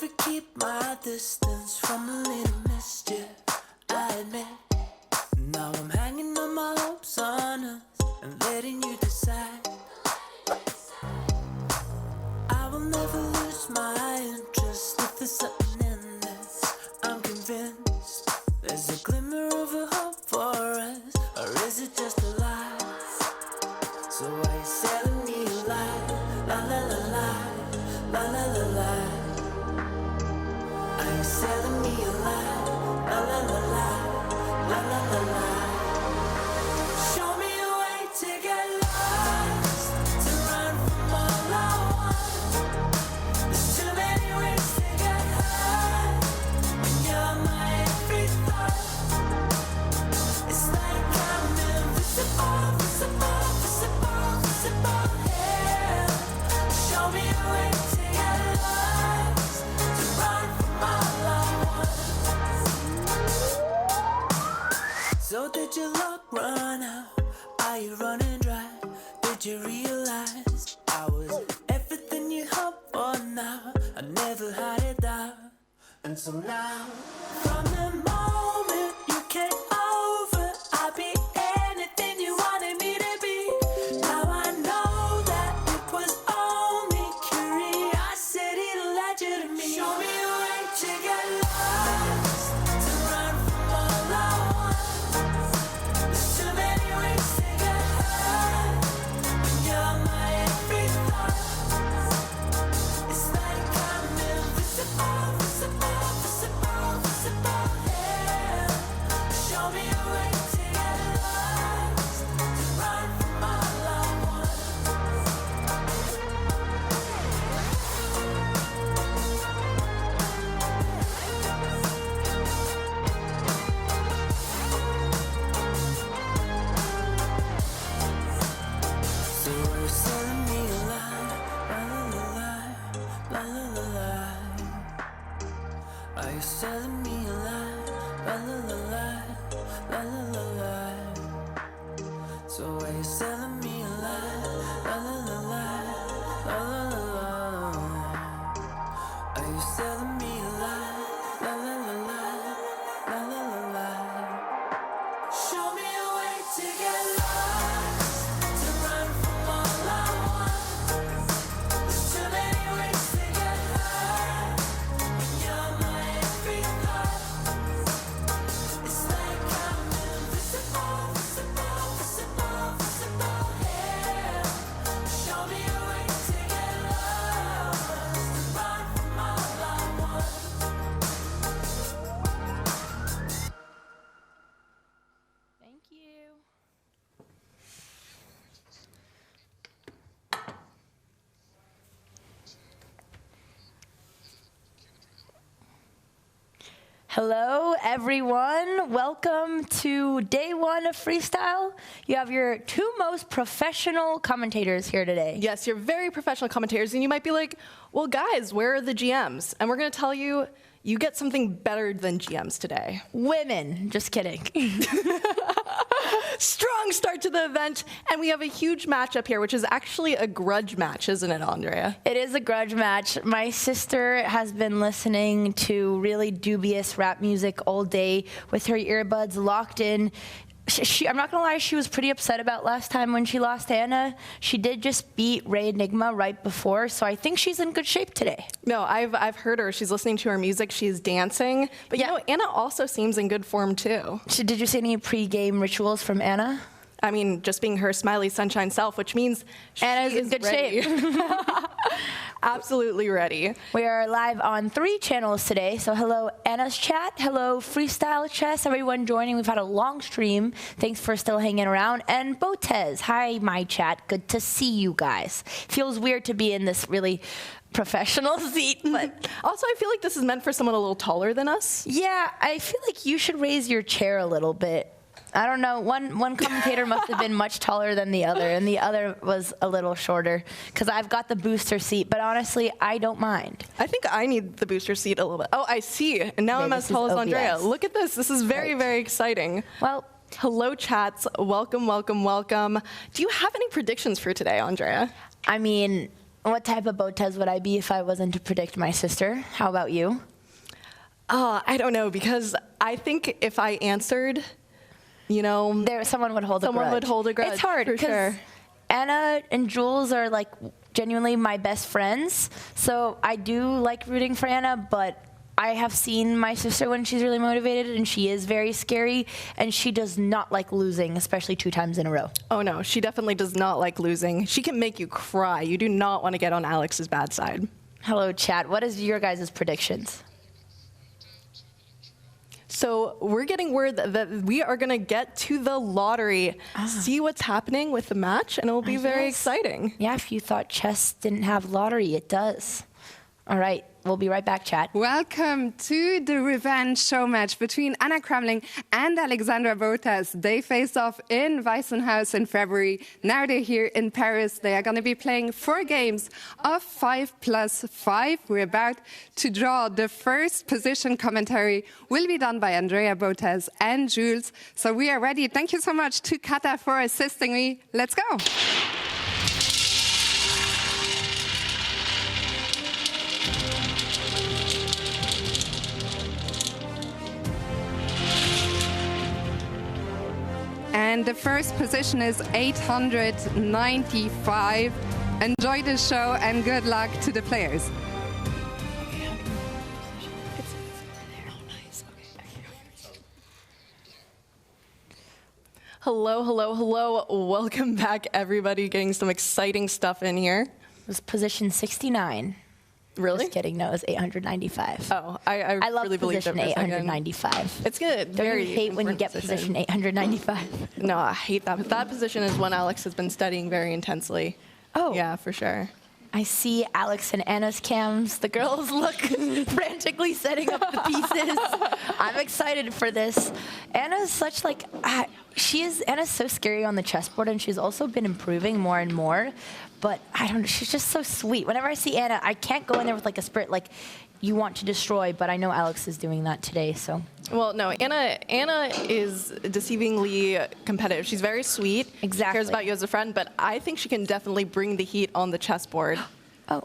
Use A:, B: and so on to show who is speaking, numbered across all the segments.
A: never keep my distance from a little mischief, I admit. Now I'm hanging on my hopes on us and letting you decide. I will never lose my interest if there's something in this. I'm convinced there's a glimmer of a hope for us, or is it just a lie? So why you selling me a lie? La la la la, la la la la. Are you selling me a lie? La la la la, la la la la. Show me a way to get lost, to run from all I want. There's too many ways to get high when you're my every thought. It's like I'm invisible, visible, visible, visible, yeah. Show me a way to get lost, to run from all I want. So did your luck run out? Are you running dry? Did you realize I was everything you hoped for now? I never had it down. And so now, from the moment you came over, I'll be anything you wanted me to be. Now I know that it was only curiosity that led you to me. Show me a way to get lost, to run from all I want. There's too many ways to get high when you're my every thought. It's like I'm invisible, visible, visible, visible, yeah. Show me a way to get lost, to run from all I want. So are you selling me a lie? La la la la, la la la la. Are you selling me a lie? La la la la, la la la la. So are you selling me a lie? La la la la, la la la la. Are you selling me a lie? La la la la, la la la la. Show me a way to get lost, to run from all I want. There's too many ways to get high when you're my every thought. It's like I'm invisible, visible, visible, visible, yeah. Show me a way to get lost, to run from all I want.
B: Thank you. Hello, everyone. Welcome to day one of Freestyle. You have your two most professional commentators here today.
C: Yes, you're very professional commentators, and you might be like, well, guys, where are the GMs? And we're going to tell you, you get something better than GMs today.
B: Women. Just kidding.
C: Strong start to the event, and we have a huge matchup here, which is actually a grudge match, isn't it, Andrea?
B: It is a grudge match. My sister has been listening to really dubious rap music all day with her earbuds locked in. I'm not gonna lie, she was pretty upset about last time when she lost Anna. She did just beat Ray Enigma right before, so I think she's in good shape today.
C: No, I've heard her. She's listening to her music. She's dancing. But
B: Yeah.
C: you know, Anna also seems in good form, too.
B: Did you see any pre-game rituals from Anna?
C: I mean, just being her smiley sunshine self, which means
B: Anna's
C: she
B: in
C: is
B: good
C: ready.
B: shape.
C: Absolutely ready.
B: We are live on 3 channels today. So hello, Anna's chat. Hello, Freestyle Chess. Everyone joining. We've had a long stream. Thanks for still hanging around. And Botez. Hi, my chat. Good to see you guys. Feels weird to be in this really professional seat, but
C: Also, I feel like this is meant for someone a little taller than us.
B: yeah, I feel like you should raise your chair a little bit. I don't know, one commentator must have been much taller than the other, and the other was a little shorter, because I've got the booster seat, but honestly, I don't mind.
C: I think I need the booster seat a little bit. Oh, I see. And now
B: Okay,
C: I'm as
B: this
C: tall
B: is
C: as Andrea.
B: OBS.
C: Look at this. This is very,
B: Right.
C: very exciting.
B: Well,
C: Hello, chats. Welcome, welcome, welcome. Do you have any predictions for today, Andrea?
B: I mean, What type of Botez would I be if I wasn't to predict my sister? How about you?
C: I don't know, because I think if I answered,
B: Someone would hold a grudge.
C: Someone would hold a grudge.
B: It's hard
C: for
B: because
C: sure.
B: Anna and Jules are like genuinely my best friends. So I do like rooting for Anna, but I have seen my sister when she's really motivated, and she is very scary, and she does not like losing, especially 2 times in a row.
C: Oh no, she definitely does not like losing. She can make you cry. You do not want to get on Alex's bad side.
B: Hello, chat. What is your guys' predictions?
C: So we're getting word that we are going to get to the lottery, see what's happening with the match, and it will be very exciting.
B: Yeah, if you thought chess didn't have lottery, it does. All right, we'll be right back, chat.
D: Welcome to the revenge show match between Anna CRAMLING and Alexandra Botez. They faced off in Weissenhaus in February. Now they're here in Paris. They are going to be playing 4 games of 5+5. We're about to draw the first position. Commentary will be done by Andrea Botez and Jules. So we are ready. Thank you so much to Kata for assisting me. Let's go. And the first position is 895. Enjoy the show and good luck to the players.
C: Hello, hello, hello. Welcome back, everybody. Getting some exciting stuff in here.
B: It was position 69.
C: Really?
B: Just kidding. No, it was 895.
C: Oh, I
B: love
C: really believed it
B: position
C: for a second.
B: 895.
C: It's good.
B: Don't
C: Very
B: you hate when you
C: important
B: get position 895?
C: No, I hate that. But that position is one Alex has been studying very intensely.
B: Oh.
C: Yeah, for sure.
B: I see Alex and Anna's cams. The girls look frantically setting up the pieces. I'm excited for this. Anna's such like, Anna's so scary on the chessboard, and she's also been improving more and more. But I don't know, she's just so sweet. Whenever I see Anna, I can't go in there with like a spirit like you want to destroy, but I know Alex is doing that today, so.
C: Well, no, Anna is deceivingly competitive. She's very sweet.
B: Exactly.
C: Cares about you as a friend, but I think she can definitely bring the heat on the chessboard.
B: Oh,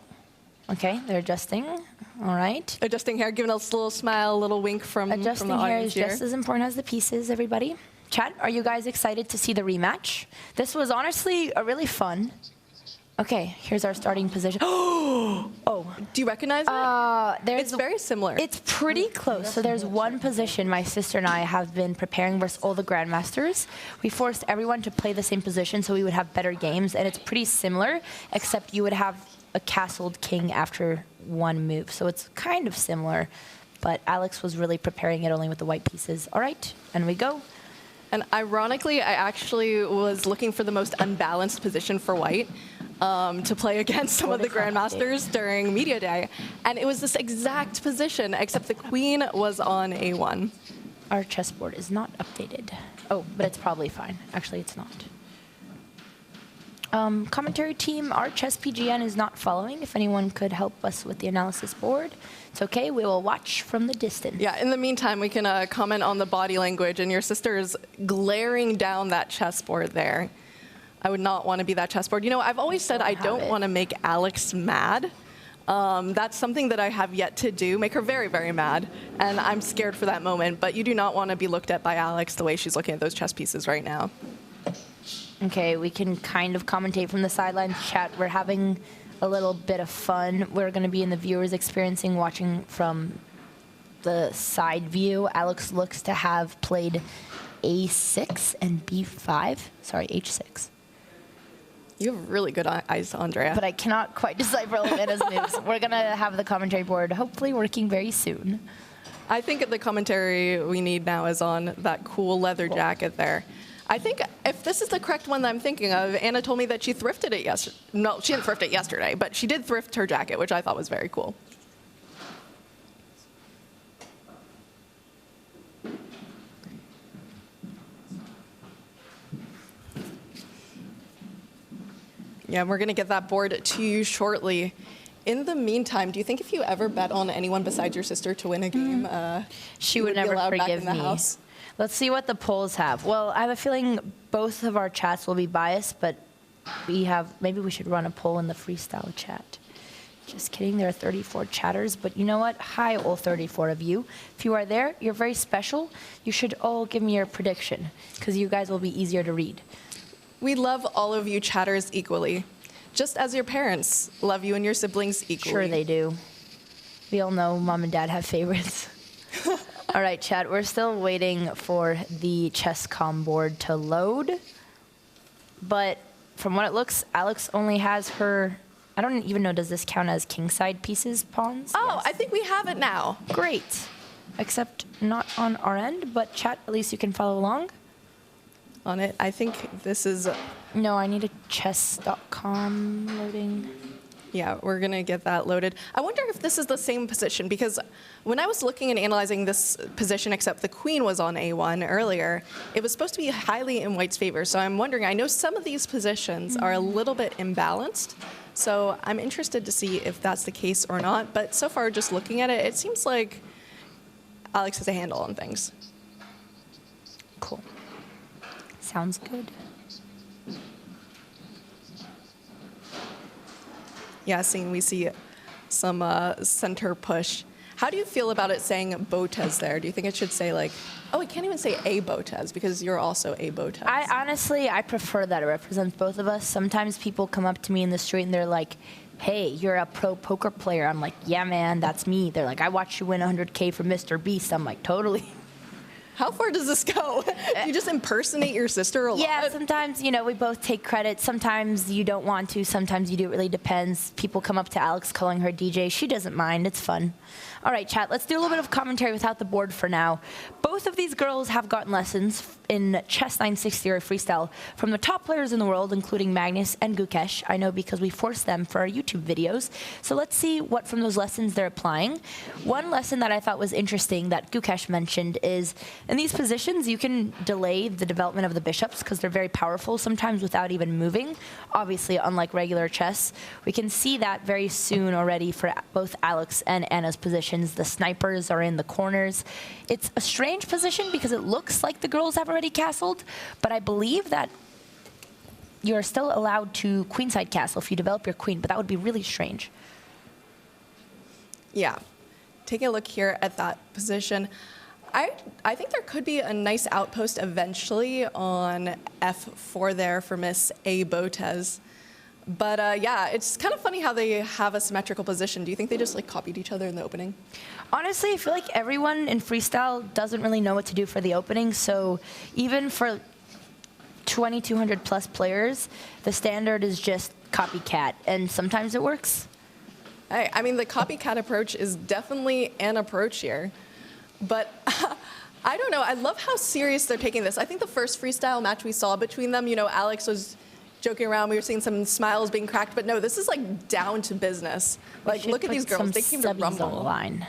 B: okay, they're adjusting. All right.
C: Adjusting hair, giving us a little smile, a little wink from the
B: Adjusting hair
C: audience
B: is
C: here.
B: just as important as the pieces, everybody. Chat, are you guys excited to see the rematch? This was honestly a really fun. Okay, here's our starting position. Oh.
C: Do you recognize it? It's very similar.
B: It's pretty close. So there's one position my sister and I have been preparing versus all the grandmasters. We forced everyone to play the same position so we would have better games, and it's pretty similar, except you would have a castled king after one move. So it's kind of similar, but Alex was really preparing it only with the white pieces. All right, and we go.
C: And ironically, I actually was looking for the most unbalanced position for white. To play against some of the grandmasters during media day, and it was this exact position, except the queen was on A1.
B: Our chessboard is not updated. Oh, but it's probably fine. Actually, it's not. Commentary team, our chess PGN is not following. If anyone could help us with the analysis board, it's okay. We will watch from the distance.
C: Yeah, in the meantime, we can comment on the body language, and your sister is glaring down that chessboard there. I would not want to be that chessboard. You know, I've always said I don't want to make Alex mad. That's something that I have yet to do, make her very, very mad. And I'm scared for that moment. But you do not want to be looked at by Alex the way she's looking at those chess pieces right now.
B: Okay, we can kind of commentate from the sideline chat. We're having a little bit of fun. We're going to be in the viewers experiencing, watching from the side view. Alex looks to have played A6 and B5. Sorry, H6.
C: You have really good eyes, Andrea.
B: But I cannot quite decipher all of Anna's moves. We're going to have the commentary board hopefully working very soon.
C: I think the commentary we need now is on that cool leather jacket there. I think if this is the correct one that I'm thinking of, Anna told me that she thrifted it yesterday. No, she didn't thrift it yesterday, but she did thrift her jacket, which I thought was very cool. Yeah, we're going to get that board to you shortly. In the meantime, do you think if you ever bet on anyone besides your sister to win a game,
B: she would never forgive me? Let's see what the polls have. Well, I have a feeling both of our chats will be biased, but maybe we should run a poll in the freestyle chat. Just kidding, there are 34 chatters, but you know what? Hi, all 34 of you. If you are there, you're very special. You should all give me your prediction, because you guys will be easier to read.
C: We love all of you chatters equally, just as your parents love you and your siblings equally.
B: Sure they do. We all know mom and dad have favorites. All right, chat, we're still waiting for the chess com board to load, but from what it looks, Alex only has her, I don't even know, does this count as kingside pieces, pawns?
C: Oh,
B: Yes.
C: I think we have it now.
B: Great. Except not on our end, but chat, at least you can follow along.
C: On it, I think this is...
B: No, I need a chess.com loading.
C: Yeah, we're going to get that loaded. I wonder if this is the same position, because when I was looking and analyzing this position, except the queen was on A1 earlier, it was supposed to be highly in white's favor. So I'm wondering, I know some of these positions are a little bit imbalanced, so I'm interested to see if that's the case or not. But so far, just looking at it, it seems like Alex has a handle on things.
B: Cool. Sounds good.
C: Yeah, we see some center push. How do you feel about it saying Botez there? Do you think it should say like, oh, we can't even say a Botez because you're also a Botez?
B: I prefer that it represents both of us. Sometimes people come up to me in the street and they're like, hey, you're a pro poker player. I'm like, yeah, man, that's me. They're like, I watched you win 100K from Mr. Beast. I'm like, totally.
C: How far does this go? Do you just impersonate your sister a lot?
B: Yeah, sometimes, we both take credit. Sometimes you don't want to. Sometimes you do. It really depends. People come up to Alex calling her DJ. She doesn't mind. It's fun. All right, chat, let's do a little bit of commentary without the board for now. Both of these girls have gotten lessons in Chess 960 or Freestyle from the top players in the world, including Magnus and Gukesh. I know because we forced them for our YouTube videos. So let's see what from those lessons they're applying. One lesson that I thought was interesting that Gukesh mentioned is in these positions, you can delay the development of the bishops because they're very powerful, sometimes without even moving. Obviously, unlike regular chess, we can see that very soon already for both Alex and Anna's positions. The snipers are in the corners. It's a strange position because it looks like the girls have already castled, but I believe that you're still allowed to queenside castle if you develop your queen, but that would be really strange.
C: Yeah. Taking a look here at that position, I think there could be a nice outpost eventually on F4 there for Miss A. Botez. But yeah, it's kind of funny how they have a symmetrical position. Do you think they just like copied each other in the opening?
B: Honestly, I feel like everyone in freestyle doesn't really know what to do for the opening. So even for 2,200 plus players, the standard is just copycat, and sometimes it works.
C: Hey, I mean, the copycat approach is definitely an approach here. But I don't know. I love how serious they're taking this. I think the first freestyle match we saw between them, Alex was joking around. We were seeing some smiles being cracked. But no, this is like down to business. Like, look at these girls. They came to rumble.
B: On the line.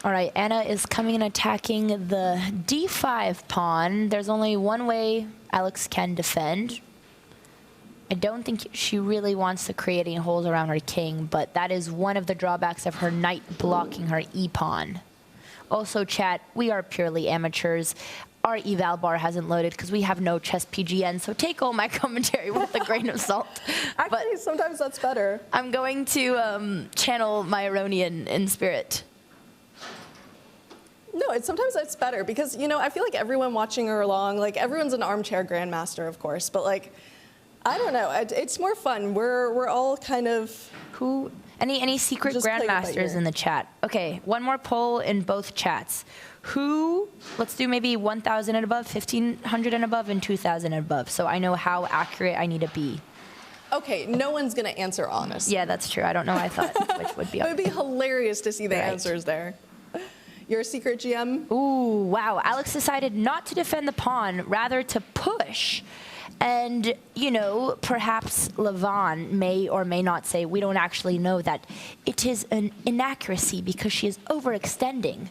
B: All right, Anna is coming and attacking the D5 pawn. There's only one way Alex can defend. I don't think she really wants to create any holes around her king, but that is one of the drawbacks of her knight blocking her e-pawn. Also, chat, we are purely amateurs. Our eval bar hasn't loaded because we have no chess PGN, so take all my commentary with a grain of salt.
C: Actually, sometimes that's better.
B: I'm going to channel my Ironian in spirit.
C: No, sometimes that's better because, I feel like everyone watching her along, like everyone's an armchair grandmaster, of course, but like, I don't know. It's more fun. We're all kind of
B: any secret grandmasters in the chat. Okay, one more poll in both chats. Let's do maybe 1,000 and above, 1,500 and above, and 2,000 and above. So I know how accurate I need to be.
C: Okay, no one's gonna answer honest.
B: Yeah, that's true. I don't know. I thought which would be.
C: It would be hilarious to see the answers there. You're a secret GM.
B: Ooh, wow. Alex decided not to defend the pawn, rather to push. And, perhaps Levon may or may not say, we don't actually know that it is an inaccuracy because she is overextending.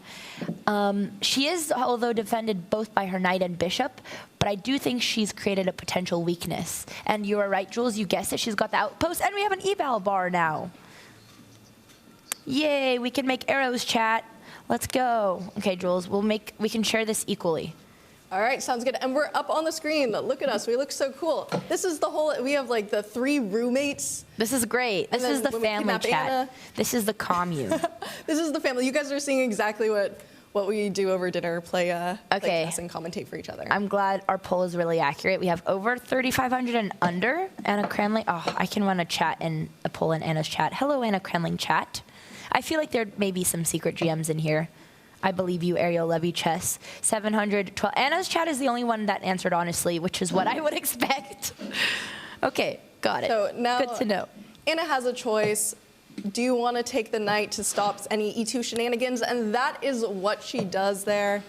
B: She is, although defended both by her knight and bishop, but I do think she's created a potential weakness. And you are right, Jules, you guessed it, she's got the outpost, and we have an eval bar now. Yay, we can make arrows, chat. Let's go. Okay, Jules, we can share this equally.
C: All right, sounds good. And we're up on the screen. Look at us. We look so cool. This is the whole, we have like the 3 roommates.
B: This is great. This is the family chat.
C: Anna.
B: This is the commune.
C: This is the family. You guys are seeing exactly what we do over dinner, play chess and commentate for each other.
B: I'm glad our poll is really accurate. We have over 3,500 and under. Anna Cramling. Oh, I can run a poll in Anna's chat. Hello, Anna Cramling chat. I feel like there may be some secret GMs in here. I believe you, Ariel Levy Chess. 712. Anna's chat is the only one that answered honestly, which is what I would expect. Okay, got it.
C: So now,
B: good to know.
C: Anna has a choice. Do you want to take the knight to stop any E2 shenanigans? And that is what she does there.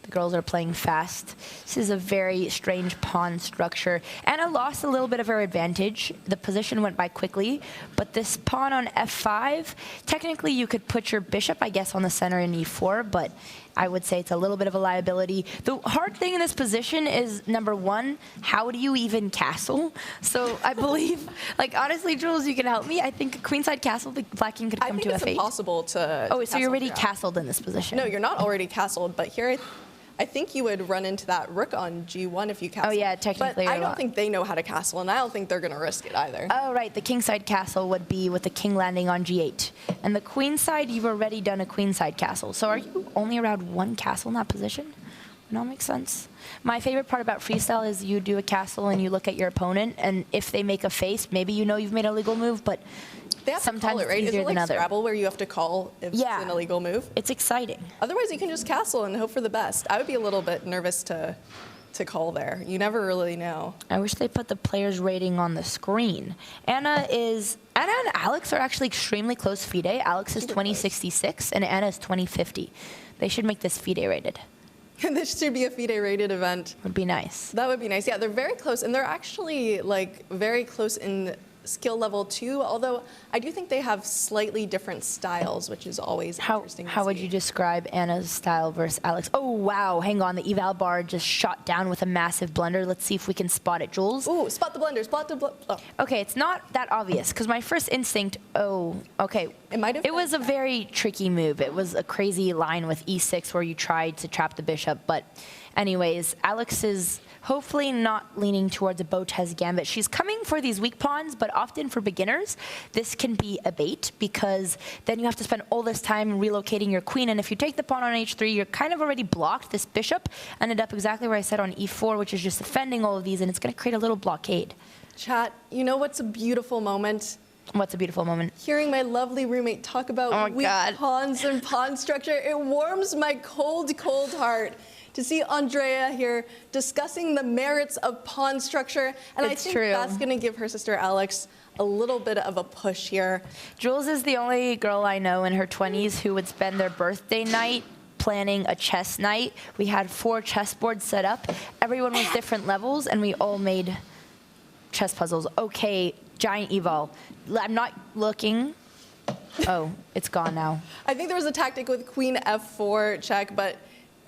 B: The girls are playing fast. This is a very strange pawn structure. Anna lost a little bit of her advantage. The position went by quickly, but this pawn on f5, technically you could put your bishop, I guess, on the center in e4, but I would say it's a little bit of a liability. The hard thing in this position is, number one, how do you even castle? So I believe, like, honestly, Jules, you can help me. I think a queenside castle, the black king could come to a fate.
C: I think it's impossible to
B: Oh, so you're already castled in this position.
C: No, you're not already castled, but here I think you would run into that rook on g1 if you castle.
B: Oh, yeah, technically.
C: But I don't think they know how to castle, and I don't think they're going to risk it either.
B: Oh, right. The kingside castle would be with the king landing on g8. And the queenside, you've already done a queenside castle. So are you only allowed 1 castle in that position? That makes sense. My favorite part about freestyle is you do a castle and you look at your opponent, and if they make a face, maybe you know you've made a legal move, but
C: they have
B: sometimes
C: to call it, right?
B: it's easier
C: Is it like
B: than other.
C: Scrabble where you have to call if it's an illegal move?
B: It's exciting.
C: Otherwise, you can just castle and hope for the best. I would be a little bit nervous to call there. You never really know.
B: I wish they put the players' rating on the screen. Anna and Alex are actually extremely close FIDE. Alex is 2066 and Anna is 2050. They should make this FIDE rated.
C: This should be a FIDE rated event.
B: Would be nice.
C: That would be nice. Yeah, they're very close, and they're actually like very close in skill level too, although I do think they have slightly different styles, which is always interesting to
B: How would
C: see.
B: you describe Anna's style versus Alex? Oh, wow. Hang on. The eval bar just shot down with a massive blunder. Let's see if we can spot it, Jules.
C: Ooh, spot the blunder, Oh.
B: Okay, it's not that obvious, because my first instinct, okay.
C: It
B: was a very tricky move. It was a crazy line with e6 where you tried to trap the bishop, but anyways, Alex is hopefully not leaning towards a Botez gambit. She's coming for these weak pawns, but often for beginners, this can be a bait because then you have to spend all this time relocating your queen, and if you take the pawn on h3, you're kind of already blocked. This bishop ended up exactly where I said on e4, which is just defending all of these, and it's going to create a little blockade.
C: Chat, you know what's a beautiful moment?
B: What's a beautiful moment?
C: Hearing my lovely roommate talk about weak pawns and pawn structure, it warms my cold, cold heart to see Andrea here discussing the merits of pawn structure. And I think that's going to give her sister Alex a little bit of a push here.
B: Jules is the only girl I know in her 20s who would spend their birthday night planning a chess night. We had 4 chessboards set up. Everyone was different levels, and we all made chess puzzles. Okay, giant eval. I'm not looking. Oh, it's gone now.
C: I think there was a tactic with queen f4 check,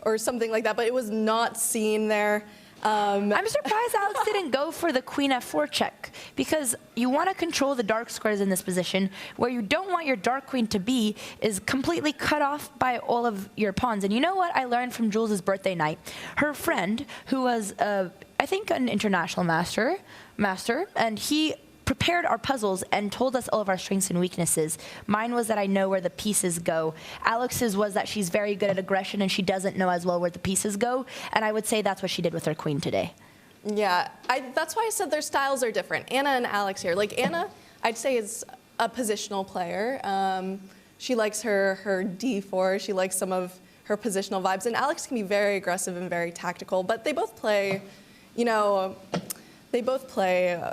C: or something like that, but it was not seen there.
B: I'm surprised Alex didn't go for the queen f4 check, because you want to control the dark squares in this position. Where you don't want your dark queen to be is completely cut off by all of your pawns. And you know what I learned from Jules' birthday night? Her friend, who was, I think, an international master, and he prepared our puzzles and told us all of our strengths and weaknesses. Mine was that I know where the pieces go. Alex's was that she's very good at aggression and she doesn't know as well where the pieces go. And I would say that's what she did with her queen today.
C: Yeah, that's why I said their styles are different. Anna and Alex here. Like Anna, I'd say is a positional player. She likes her d4. She likes some of her positional vibes. And Alex can be very aggressive and very tactical. But they both play,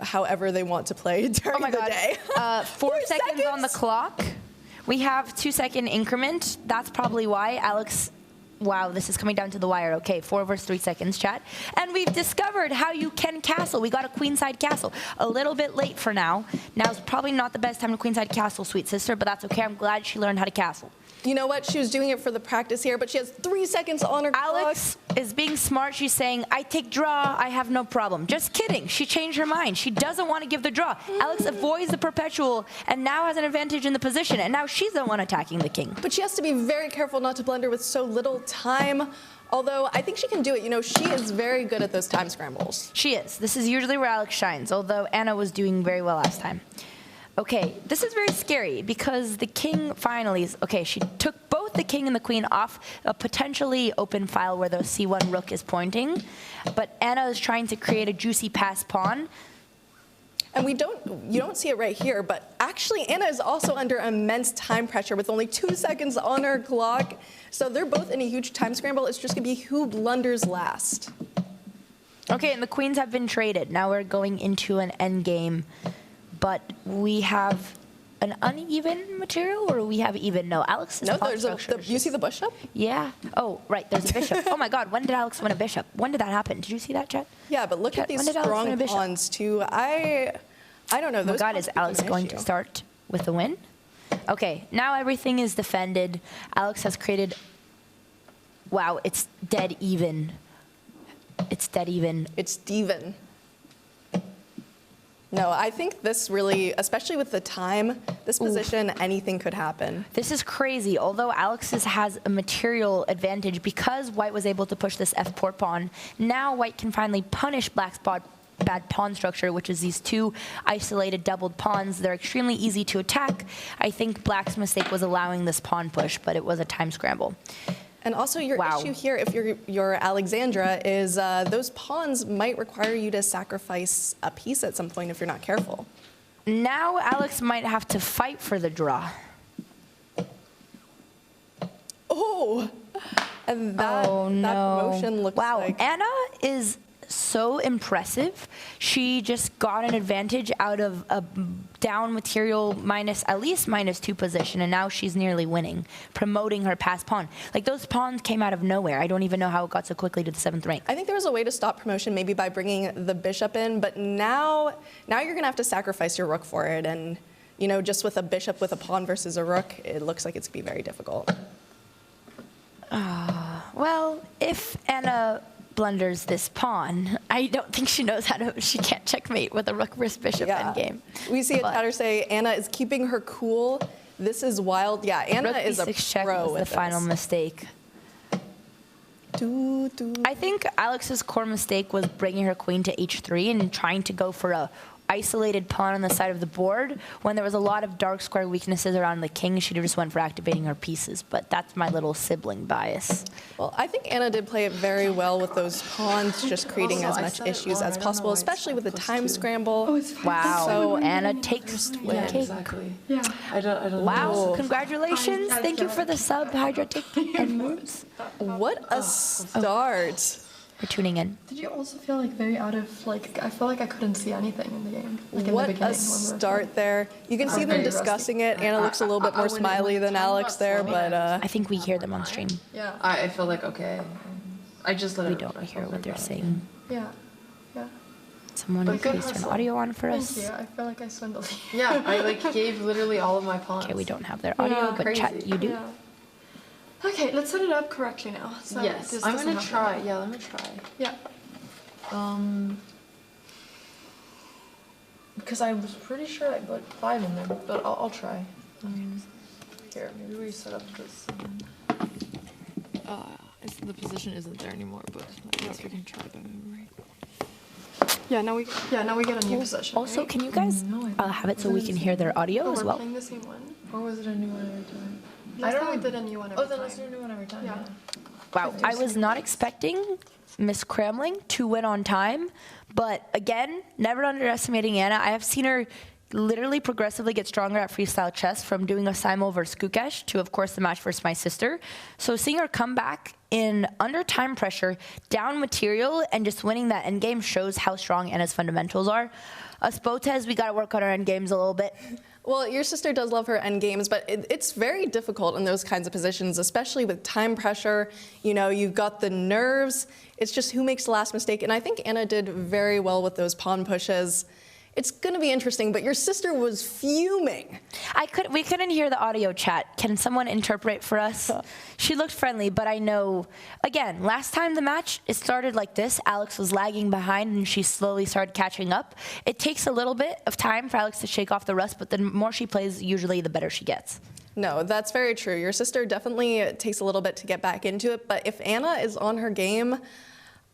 C: however they want to play during the day.
B: 4 seconds on the clock. We have 2-second increment. That's probably why Alex, wow, this is coming down to the wire. Okay, 4 versus 3 seconds, chat. And we've discovered how you can castle. We got a queenside castle. A little bit late for now. Now's probably not the best time to queenside castle, sweet sister, but that's okay. I'm glad she learned how to castle.
C: You know what? She was doing it for the practice here, but she has 3 seconds on her
B: Alex,
C: clock.
B: is being smart. She's saying, I take draw, I have no problem. Just kidding. She changed her mind. She doesn't want to give the draw. Alex avoids the perpetual and now has an advantage in the position, and now she's the one attacking the king.
C: But she has to be very careful not to blunder with so little time. Although I think she can do it. You know, she is very good at those time scrambles.
B: She is. This is usually where Alex shines, although Anna was doing very well last time. Okay, this is very scary because the king finally is, okay, she took both the king and the queen off a potentially open file where the c1 rook is pointing, but Anna is trying to create a juicy pass pawn.
C: And you don't see it right here, but actually Anna is also under immense time pressure with only 2 seconds on her clock. So they're both in a huge time scramble. It's just gonna be who blunders last.
B: Okay, and the queens have been traded. Now we're going into an endgame, but we have an uneven material, or we have even? No, Alex is
C: no, there's you see the bishop?
B: Yeah. Oh, right, there's a bishop. Oh my God, when did Alex win a bishop? When did that happen? Did you see that, Chet?
C: Yeah, but look at these strong pawns too. I don't know.
B: Oh my God, is Alex going to start with the win? Okay, now everything is defended. Alex has created, wow, it's dead even. It's dead even.
C: It's even. No, I think this really, especially with the time, this position, anything could happen.
B: This is crazy. Although Alex's has a material advantage because White was able to push this f4 pawn, now White can finally punish Black's bad pawn structure, which is these two isolated doubled pawns. They're extremely easy to attack. I think Black's mistake was allowing this pawn push, but it was a time scramble.
C: And also your issue here, if you're Alexandra, is those pawns might require you to sacrifice a piece at some point if you're not careful.
B: Now Alex might have to fight for the draw.
C: Oh, and that motion looks like...
B: Wow, Anna is so impressive. She just got an advantage out of a down material at least -2 position, and now she's nearly winning, promoting her pass pawn. Like, those pawns came out of nowhere. I don't even know how it got so quickly to the 7th rank.
C: I think there was a way to stop promotion, maybe by bringing the bishop in, but now you're gonna have to sacrifice your rook for it, and you know, just with a bishop with a pawn versus a rook, it looks like it's gonna be very difficult.
B: Well, if Anna blunders this pawn, I don't think she knows she can't checkmate with a rook versus bishop endgame.
C: We see a chatter say Anna is keeping her cool. This is wild. Yeah, Anna
B: rook
C: is a
B: check
C: pro
B: was
C: with
B: the final mistake. I think Alex's core mistake was bringing her queen to h3 and trying to go for a isolated pawn on the side of the board. When there was a lot of dark square weaknesses around the king, she just went for activating her pieces, but that's my little sibling bias.
C: Well, I think Anna did play it very well with those pawns, just creating as much issues as possible, especially with the time scramble.
B: Wow,
C: so
B: Anna takes the cake.
E: Exactly. Yeah. I don't
B: wow,
E: know.
B: congratulations. Thank you for the sub, Hydratic and moves.
C: What a start.
B: For tuning in.
E: Did you also feel like very out of, like, I feel like I couldn't see anything in the game? Like in
C: What
E: the beginning,
C: a start there. You can see them discussing it. Anna looks a little bit more smiley than Alex there, but...
B: I think we hear them on stream.
E: Yeah. I feel like, okay. I just let
B: We don't hear what they're saying.
E: Yeah. Yeah.
B: Someone please turn audio on for us.
E: Thank you. I feel like I swindled you. Yeah, I like gave literally all of my pawns.
B: Okay, we don't have their audio, but
E: crazy.
B: chat, you do.
E: Yeah. Okay, let's set it up correctly now. So
C: yes,
E: I'm gonna try. Yeah, let me try. Yeah. Because I was pretty sure I put 5 in there, but I'll try. Here, maybe we set up this.
F: The position isn't there anymore, but I guess we can try by memory.
E: Yeah, now we get a new position.
B: Also,
E: right?
B: can you guys have it so we can hear their audio as well?
E: We're playing the same one.
F: Or was it a new one every time?
E: I don't know. We did a new one every time.
F: Then let's do a new one every time.
E: Yeah.
B: Wow, I was not expecting Miss CRAMLING to win on time, but again, never underestimating Anna. I have seen her literally progressively get stronger at freestyle chess, from doing a Simo versus Kukesh to, of course, the match versus my sister. So seeing her come back in under time pressure, down material, and just winning that endgame shows how strong Anna's fundamentals are. Us Botez, we got to work on our endgames a little bit.
C: Well, your sister does love her endgames, but it's very difficult in those kinds of positions, especially with time pressure. You know, you've got the nerves. It's just who makes the last mistake. And I think Anna did very well with those pawn pushes. It's going to be interesting, but your sister was fuming.
B: We couldn't hear the audio chat. Can someone interpret for us? She looked friendly, but I know, again, last time the match, it started like this. Alex was lagging behind, and she slowly started catching up. It takes a little bit of time for Alex to shake off the rust, but the more she plays, usually the better she gets.
C: No, that's very true. Your sister definitely takes a little bit to get back into it, but if Anna is on her game,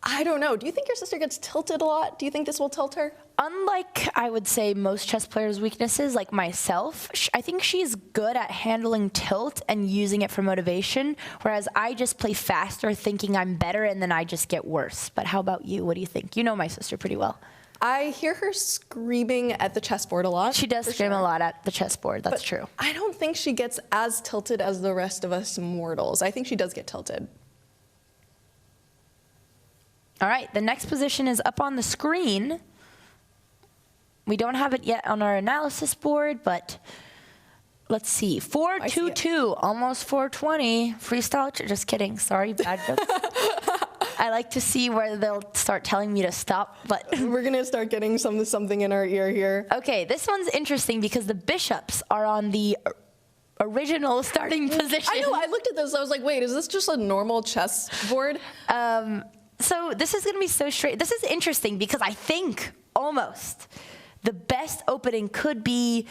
C: I don't know. Do you think your sister gets tilted a lot? Do you think this will tilt her?
B: Unlike, I would say, most chess players' weaknesses, like myself, I think she's good at handling tilt and using it for motivation, whereas I just play faster thinking I'm better, and then I just get worse. But how about you? What do you think? You know my sister pretty well.
C: I hear her screaming at the chessboard a lot.
B: She does scream a lot at the chessboard. That's true.
C: I don't think she gets as tilted as the rest of us mortals. I think she does get tilted.
B: All right, the next position is up on the screen. We don't have it yet on our analysis board, but let's see. 422, almost 420. Freestyle, just kidding. Sorry, bad joke. I like to see where they'll start telling me to stop, but
C: we're gonna start getting something in our ear here.
B: Okay, this one's interesting because the bishops are on the original starting position.
C: I know, I looked at this, I was like, wait, is this just a normal chess board?
B: So this is going to be so straight. This is interesting because I think almost the best opening could be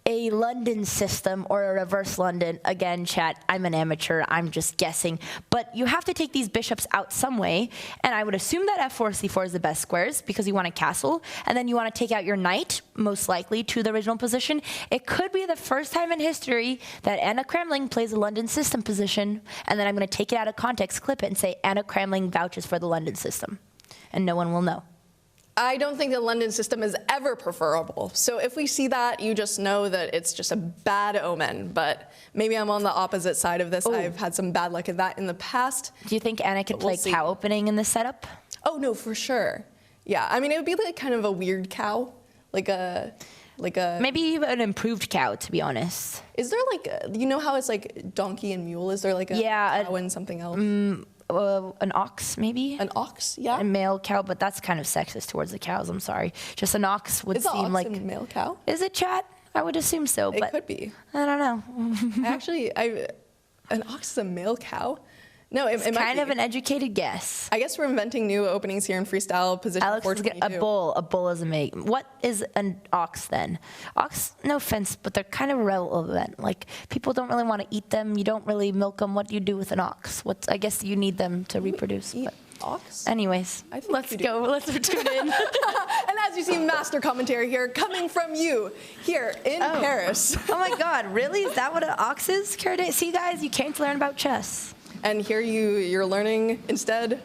B: a London system or a reverse London. Again, chat, I'm an amateur. I'm just guessing. But you have to take these bishops out some way. And I would assume that f4, c4 is the best squares because you want a castle. And then you want to take out your knight, most likely, to the original position. It could be the first time in history that Anna CRAMLING plays a London system position. And then I'm going to take it out of context, clip it, and say Anna CRAMLING vouches for the London system. And no one will know.
C: I don't think the London system is ever preferable. So if we see that, you just know that it's just a bad omen. But maybe I'm on the opposite side of this. Ooh. I've had some bad luck at that in the past.
B: Do you think Anna could play cow opening in this setup?
C: Oh, no, for sure. Yeah, I mean, it would be like kind of a weird cow. Like a
B: maybe an improved cow, to be honest.
C: Is there like, you know how it's like donkey and mule? Is there like a cow and something else?
B: An ox, maybe?
C: An ox, yeah.
B: A male cow, but that's kind of sexist towards the cows, I'm sorry. Just an ox would seem like...
C: Is an ox a male cow?
B: Is it, chat? I would assume so, but...
C: It could be.
B: I don't know.
C: An ox is a male cow? No, it might
B: kind
C: be.
B: of an educated guess.
C: I guess we're inventing new openings here in freestyle position
B: Alex
C: 422.
B: A bull is a mate. What is an ox then? Ox, no offense, but they're kind of irrelevant. Like, people don't really want to eat them. You don't really milk them. What do you do with an ox? I guess you need them to reproduce.
C: Eat ox?
B: Anyways, let's go. Let's tune in.
C: And as you see, master commentary here coming from you here in Paris.
B: Oh my God, really? Is that what an ox is? See, guys, you came to learn about chess.
C: And here you're learning instead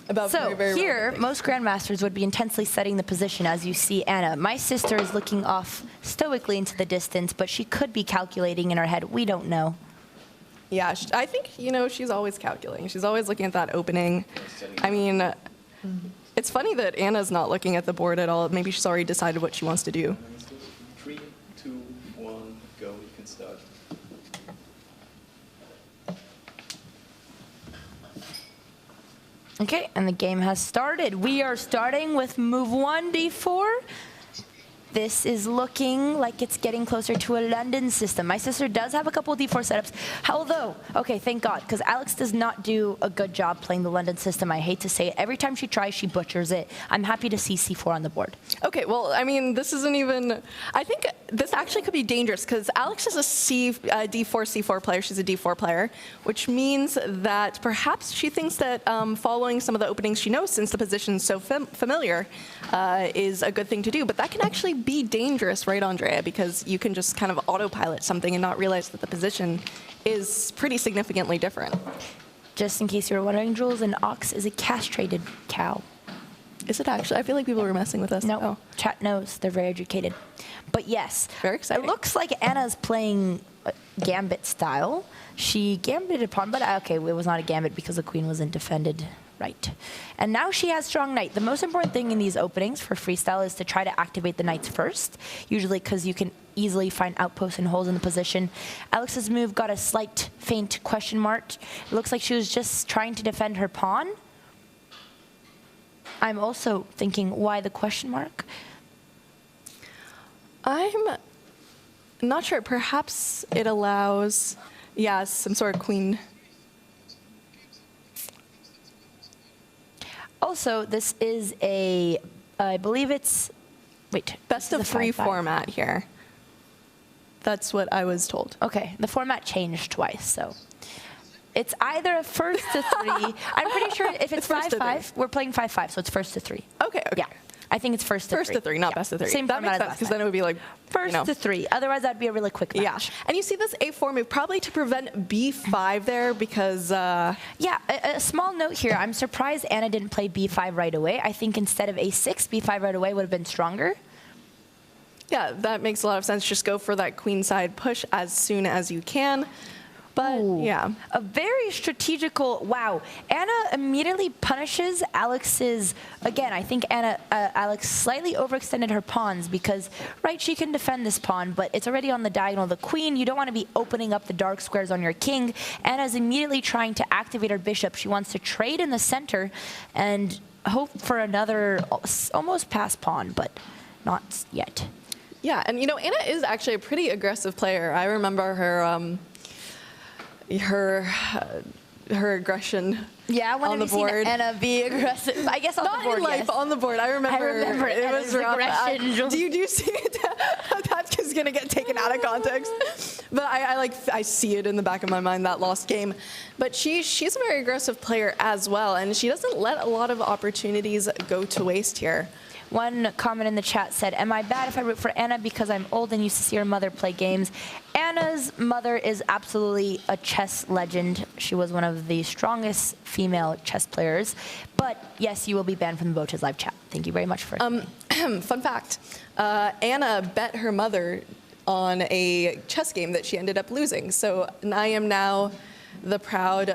C: about very, very
B: here, most grandmasters would be intensely studying the position, as you see Anna. My sister is looking off stoically into the distance, but she could be calculating in her head. We don't know.
C: Yeah, I think, she's always calculating. She's always looking at that opening. I mean, it's funny that Anna's not looking at the board at all. Maybe she's already decided what she wants to do.
G: 3, 2, 1, go. You can start.
B: Okay, and the game has started. We are starting with move 1, d4. This is looking like it's getting closer to a London system. My sister does have a couple of d4 setups. Although, okay, thank God, because Alex does not do a good job playing the London system. I hate to say it. Every time she tries, she butchers it. I'm happy to see c4 on the board.
C: Okay, well, I mean, this isn't even... I think this actually could be dangerous, because Alex is a d4, c4 player. She's a d4 player, which means that perhaps she thinks that following some of the openings she knows, since the position's so familiar, is a good thing to do. But that can actually be dangerous, right, Andrea? Because you can just kind of autopilot something and not realize that the position is pretty significantly different.
B: Just in case you were wondering, Jules, an ox is a castrated cow.
C: Is it actually? I feel like people were messing with us.
B: No,
C: oh.
B: Chat knows. They're very educated. But yes,
C: very exciting.
B: It looks like Anna's playing gambit style. She gambited a pawn, but okay, it was not a gambit because the queen wasn't defended right. And now she has strong knight. The most important thing in these openings for freestyle is to try to activate the knights first, usually because you can easily find outposts and holes in the position. Alex's move got a slight faint question mark. It looks like she was just trying to defend her pawn. I'm also thinking, why the question mark?
C: I'm not sure. Perhaps it allows, yeah, some sort of queen.
B: Also, this is a, I believe it's, wait.
C: Best of 3 format here. That's what I was told.
B: Okay, the format changed twice, so. It's either a first to 3. I'm pretty sure if it's 5-5, we're playing 5-5, so it's first to 3.
C: Okay.
B: Yeah, I think it's first to 3.
C: First to 3, not best of 3.
B: Same
C: that
B: format
C: makes
B: as
C: sense,
B: last
C: because
B: time.
C: then it would be like,
B: First to 3. Otherwise, that'd be a really quick match.
C: Yeah. And you see this A4 move probably to prevent B5 there because...
B: Yeah, a small note here. I'm surprised Anna didn't play B5 right away. I think instead of A6, B5 right away would have been stronger.
C: Yeah, that makes a lot of sense. Just go for that queenside push as soon as you can. But, yeah.
B: A very strategical, wow. Anna immediately punishes Alex's, again, I think Alex slightly overextended her pawns because, right, she can defend this pawn, but it's already on the diagonal of the queen. You don't want to be opening up the dark squares on your king. Anna's immediately trying to activate her bishop. She wants to trade in the center and hope for another almost pass pawn, but not yet.
C: Yeah, and, you know, Anna is actually a pretty aggressive player. I remember her... her aggression
B: when
C: on the
B: have you seen
C: board.
B: Anna be aggressive? I guess on
C: Not
B: the board,
C: in life,
B: yes.
C: on the board. I remember it was rough.
B: Aggression.
C: Do you see it? That's just gonna get taken out of context. But I see it in the back of my mind, that lost game. But she's a very aggressive player as well, and she doesn't let a lot of opportunities go to waste here.
B: One comment in the chat said, am I bad if I root for Anna because I'm old and used to see her mother play games? Anna's mother is absolutely a chess legend. She was one of the strongest female chess players. But yes, you will be banned from the BotezLive chat. Thank you very much for it.
C: Fun fact, Anna bet her mother on a chess game that she ended up losing. So I am now the proud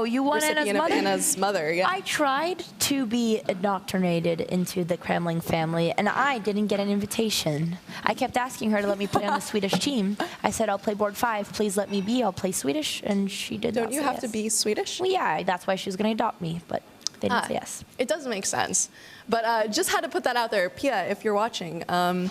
B: you won
C: recipient of Anna's mother. Yeah.
B: I tried to be indoctrinated into the CRAMLING family, and I didn't get an invitation. I kept asking her to let me play on the Swedish team. I said, I'll play board 5. Please let me be. I'll play Swedish. And she did not
C: Don't you
B: say
C: have
B: yes.
C: to be Swedish?
B: Well, yeah, that's why she was going to adopt me, but they didn't say yes.
C: It does make sense. But just had to put that out there. Pia, if you're watching, you're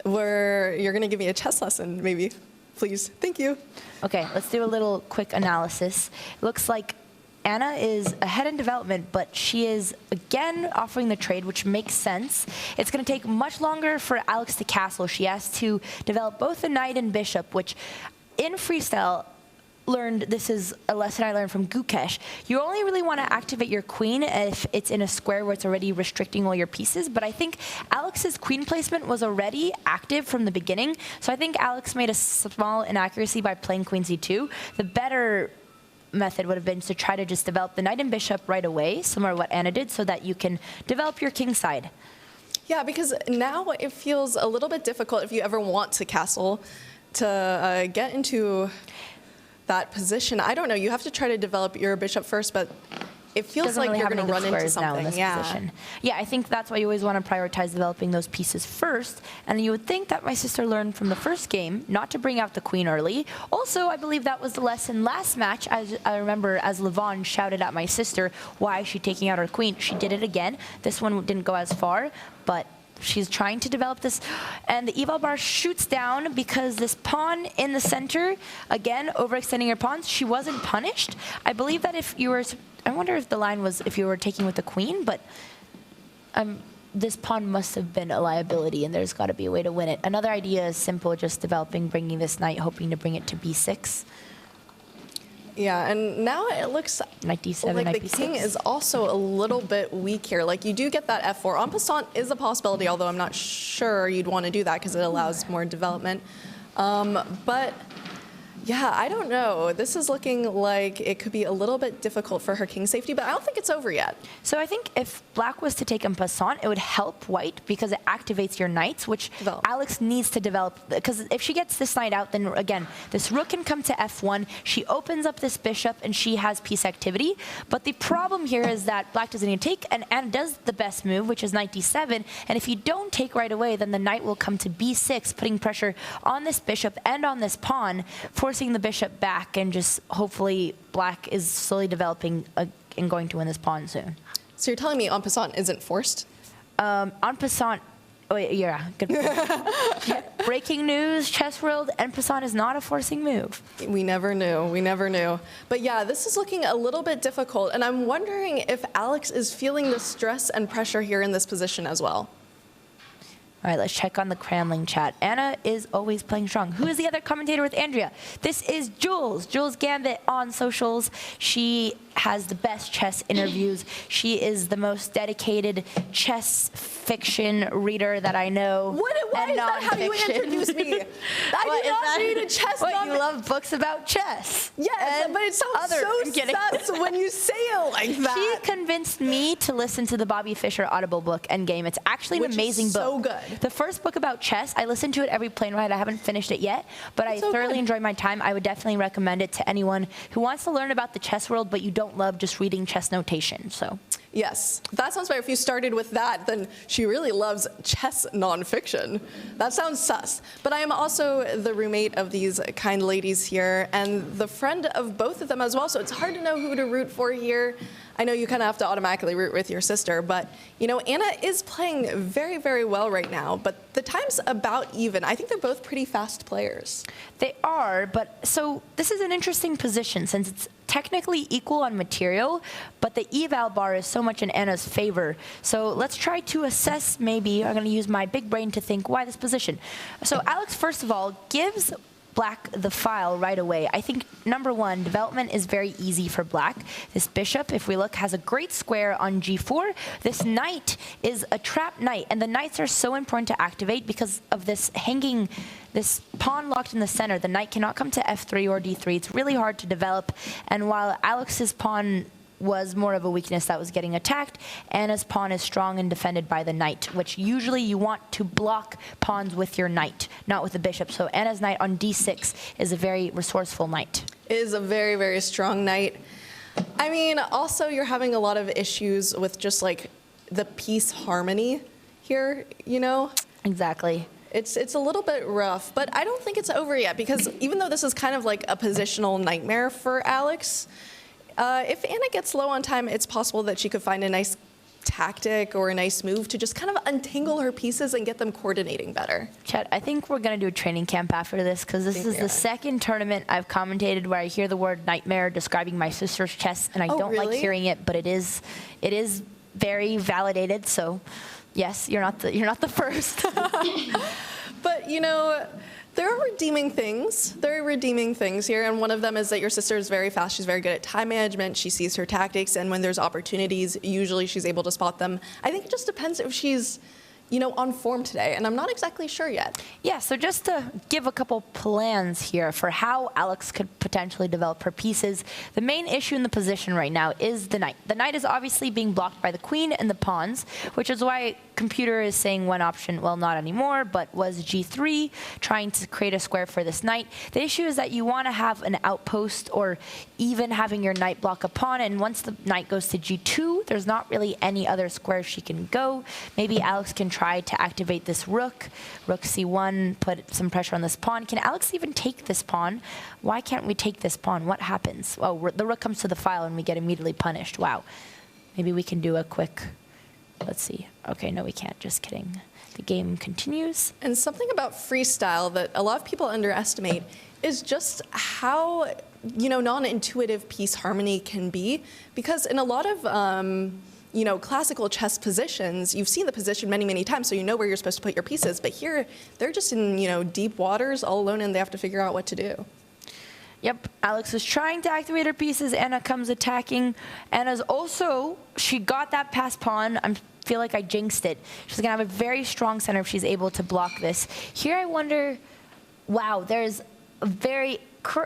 C: going to give me a chess lesson, maybe. Please. Thank you.
B: Okay, let's do a little quick analysis. It looks like Anna is ahead in development, but she is again offering the trade, which makes sense. It's going to take much longer for Alex to castle. She has to develop both the knight and bishop, which in freestyle, this is a lesson I learned from Gukesh. You only really want to activate your queen if it's in a square where it's already restricting all your pieces. But I think Alex's queen placement was already active from the beginning. So I think Alex made a small inaccuracy by playing queen c2. The better method would have been to try to just develop the knight and bishop right away, similar to what Anna did, so that you can develop your king side.
C: Yeah, because now it feels a little bit difficult if you ever want to castle to get into that position. I don't know. You have to try to develop your bishop first, but it feels like you're going to run into something.
B: Position. Yeah, I think that's why you always want to prioritize developing those pieces first. And you would think that my sister learned from the first game not to bring out the queen early. Also, I believe that was the lesson last match. I remember as Levon shouted at my sister, why is she taking out her queen? She did it again. This one didn't go as far, but she's trying to develop this, and the eval bar shoots down because this pawn in the center, again, overextending her pawns, she wasn't punished. I believe that if you were, I wonder if the line was if you were taking with the queen, but this pawn must have been a liability, and there's got to be a way to win it. Another idea is simple, just developing, bringing this knight, hoping to bring it to b6.
C: Yeah, and now it looks
B: Knight d7,
C: like
B: knight
C: the
B: b6.
C: king is also a little bit weak here. Like, you do get that f4. En passant is a possibility, although I'm not sure you'd want to do that because it allows more development. But yeah, I don't know. This is looking like it could be a little bit difficult for her king safety, but I don't think it's over yet.
B: So I think if black was to take en passant, it would help white because it activates your knights, which Alex needs to develop. Because if she gets this knight out, then again, this rook can come to f1. She opens up this bishop, and she has piece activity. But the problem here is that black doesn't even take, and Anna does the best move, which is knight d7. And if you don't take right away, then the knight will come to b6, putting pressure on this bishop and on this pawn, forcing the bishop back, and just hopefully black is slowly developing and going to win this pawn soon.
C: So you're telling me en passant isn't forced?
B: En passant Oh, yeah, good point. Breaking news, chess world, en passant is not a forcing move.
C: We never knew. But yeah, this is looking a little bit difficult, and I'm wondering if Alex is feeling the stress and pressure here in this position as well.
B: All right, let's check on the CRAMLING chat. Anna is always playing strong. Who is the other commentator with Andrea? This is Jules. Jules Gambit on socials. She has the best chess interviews. She is the most dedicated chess fiction reader that I know.
C: Why is that how you introduce me? I do not read a chess
B: What,
C: novel.
B: you love books about chess?
C: Yes, but it sounds so sus when you say it like that.
B: She convinced me to listen to the Bobby Fischer Audible book, Endgame. It's actually an amazing book.
C: So good.
B: The first book about chess, I listened to it every plane ride. I haven't finished it yet, but I thoroughly enjoyed my time. I would definitely recommend it to anyone who wants to learn about the chess world, but you don't love just reading chess notation. So.
C: Yes, that sounds better. If you started with that, then she really loves chess nonfiction. That sounds sus. But I am also the roommate of these kind ladies here and the friend of both of them as well, so it's hard to know who to root for here. I know you kind of have to automatically root with your sister, but you know, Anna is playing very, very well right now, but the time's about even. I think they're both pretty fast players.
B: They are, but so this is an interesting position since it's technically equal on material, but the eval bar is so much in Anna's favor. So let's try to assess maybe, I'm gonna use my big brain to think why this position. So Alex, first of all, gives Black the file right away. I think, number one, development is very easy for Black. This bishop, if we look, has a great square on g4. This knight is a trap knight, and the knights are so important to activate because of this hanging, this pawn locked in the center. The knight cannot come to f3 or d3. It's really hard to develop, and while Alex's pawn was more of a weakness that was getting attacked, Anna's pawn is strong and defended by the knight, which usually you want to block pawns with your knight, not with the bishop. So Anna's knight on d6 is a very resourceful knight.
C: It is a very, very strong knight. I mean, also you're having a lot of issues with just like the piece harmony here, you know?
B: Exactly.
C: It's a little bit rough, but I don't think it's over yet because even though this is kind of like a positional nightmare for Alex, if Anna gets low on time, it's possible that she could find a nice tactic or a nice move to just kind of untangle her pieces and get them coordinating better.
B: Chet, I think we're going to do a training camp after this because this is the second tournament I've commentated where I hear the word nightmare describing my sister's chess, and I don't like hearing it, but it is very validated. So, yes, you're not the first.
C: But you know, there are redeeming things. There are redeeming things here, and one of them is that your sister is very fast. She's very good at time management. She sees her tactics, and when there's opportunities, usually she's able to spot them. I think it just depends if she's, you know, on form today, and I'm not exactly sure yet.
B: Yeah, so just to give a couple plans here for how Alex could potentially develop her pieces, the main issue in the position right now is the knight. The knight is obviously being blocked by the queen and the pawns, which is why computer is saying one option, well, not anymore, but was g3, trying to create a square for this knight. The issue is that you want to have an outpost or even having your knight block a pawn, and once the knight goes to g2, there's not really any other square she can go. Maybe Alex can try to activate this rook. Rook c1, put some pressure on this pawn. Can Alex even take this pawn? Why can't we take this pawn? What happens? Oh, the rook comes to the file and we get immediately punished. Wow. Maybe we can do a quick... Let's see. Okay, no, we can't. Just kidding. The game continues.
C: And something about freestyle that a lot of people underestimate is just how, you know, non-intuitive piece harmony can be. Because in a lot of, you know, classical chess positions, you've seen the position many, many times, so you know where you're supposed to put your pieces. But here, they're just in, you know, deep waters all alone, and they have to figure out what to do.
B: Yep, Alex is trying to activate her pieces. Anna comes attacking. Anna's also, she got that passed pawn. I feel like I jinxed it. She's going to have a very strong center if she's able to block this. Here I wonder, wow, there's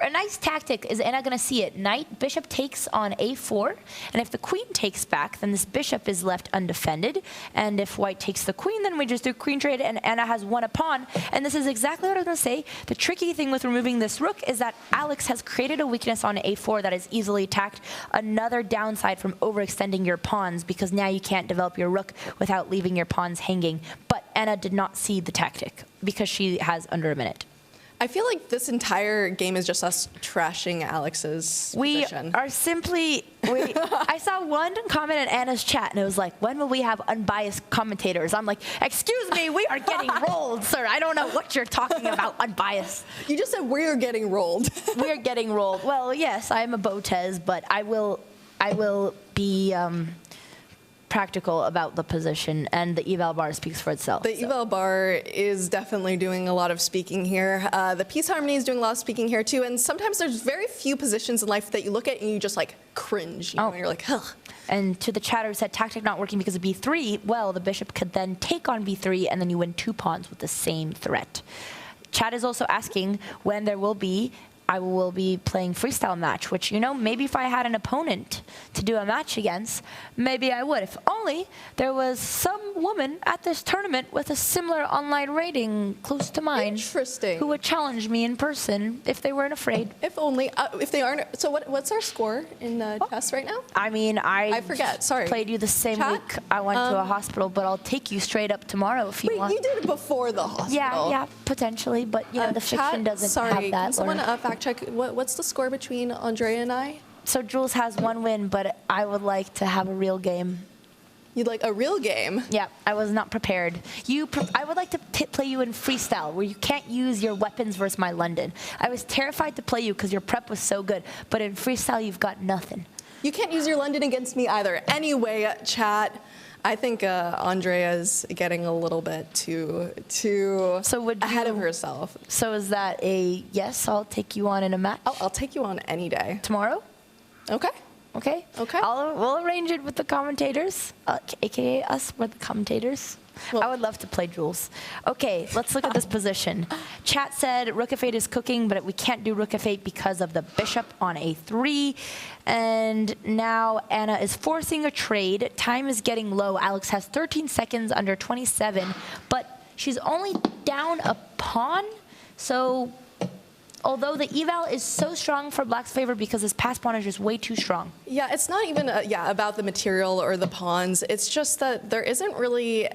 B: a nice tactic. Is Anna going to see it? Knight, bishop takes on a4, and if the queen takes back, then this bishop is left undefended, and if white takes the queen, then we just do queen trade, and Anna has won a pawn, and this is exactly what I was going to say. The tricky thing with removing this rook is that Alex has created a weakness on a4 that is easily attacked, another downside from overextending your pawns, because now you can't develop your rook without leaving your pawns hanging, but Anna did not see the tactic, because she has under a minute.
C: I feel like this entire game is just us trashing Alex's
B: We
C: position.
B: are simply. I saw one comment in Anna's chat, and it was like, "When will we have unbiased commentators?" I'm like, "Excuse me, we are getting rolled, sir. I don't know what you're talking about, unbiased."
C: You just said we're getting rolled.
B: We are getting rolled. Well, yes, I am a Botez, but I will be practical about the position, and the eval bar speaks for itself.
C: The eval bar is definitely doing a lot of speaking here. The peace harmony is doing a lot of speaking here too, and sometimes there's very few positions in life that you look at and you just like cringe, you know, and you're like, ugh.
B: And to the chatter who said tactic not working because of b3, well, the bishop could then take on b3, and then you win 2 pawns with the same threat. Chat is also asking when there will be. I will be playing freestyle match, which, you know, maybe if I had an opponent to do a match against, maybe I would. If only there was some woman at this tournament with a similar online rating close to mine.
C: Interesting.
B: Who would challenge me in person if they weren't afraid.
C: If only, if they aren't. So what's our score in chess right now?
B: I mean, I
C: forget, sorry.
B: played you the same
C: Chat?
B: week I went to a hospital, but I'll take you straight up tomorrow if you
C: Wait,
B: want.
C: you did it before the hospital.
B: Yeah, potentially, but you know, the fiction doesn't have that.
C: Can someone
B: or-
C: fact check, what's the score between Andrea and I?
B: So Jules has 1 win, but I would like to have a real game.
C: You'd like a real game?
B: Yeah, I was not prepared. I would like to play you in freestyle, where you can't use your weapons versus my London. I was terrified to play you because your prep was so good, but in freestyle, you've got nothing.
C: You can't use your London against me either. Anyway, chat, I think Andrea's getting a little bit too ahead of herself.
B: So is that a yes, I'll take you on in a match?
C: I'll take you on any day.
B: Tomorrow?
C: Okay.
B: Okay.
C: Okay.
B: We'll arrange it with the commentators, aka us, we're the commentators.
C: Well,
B: I would love to play Jules. Okay, let's look at this position. Chat said Rook F8 is cooking, but we can't do Rook F8 because of the bishop on A3. And now Anna is forcing a trade. Time is getting low. Alex has 13 seconds under 27, but she's only down a pawn. So although the eval is so strong for Black's favor because his pass pawn is just way too strong.
C: Yeah, it's not even about the material or the pawns. It's just that there isn't really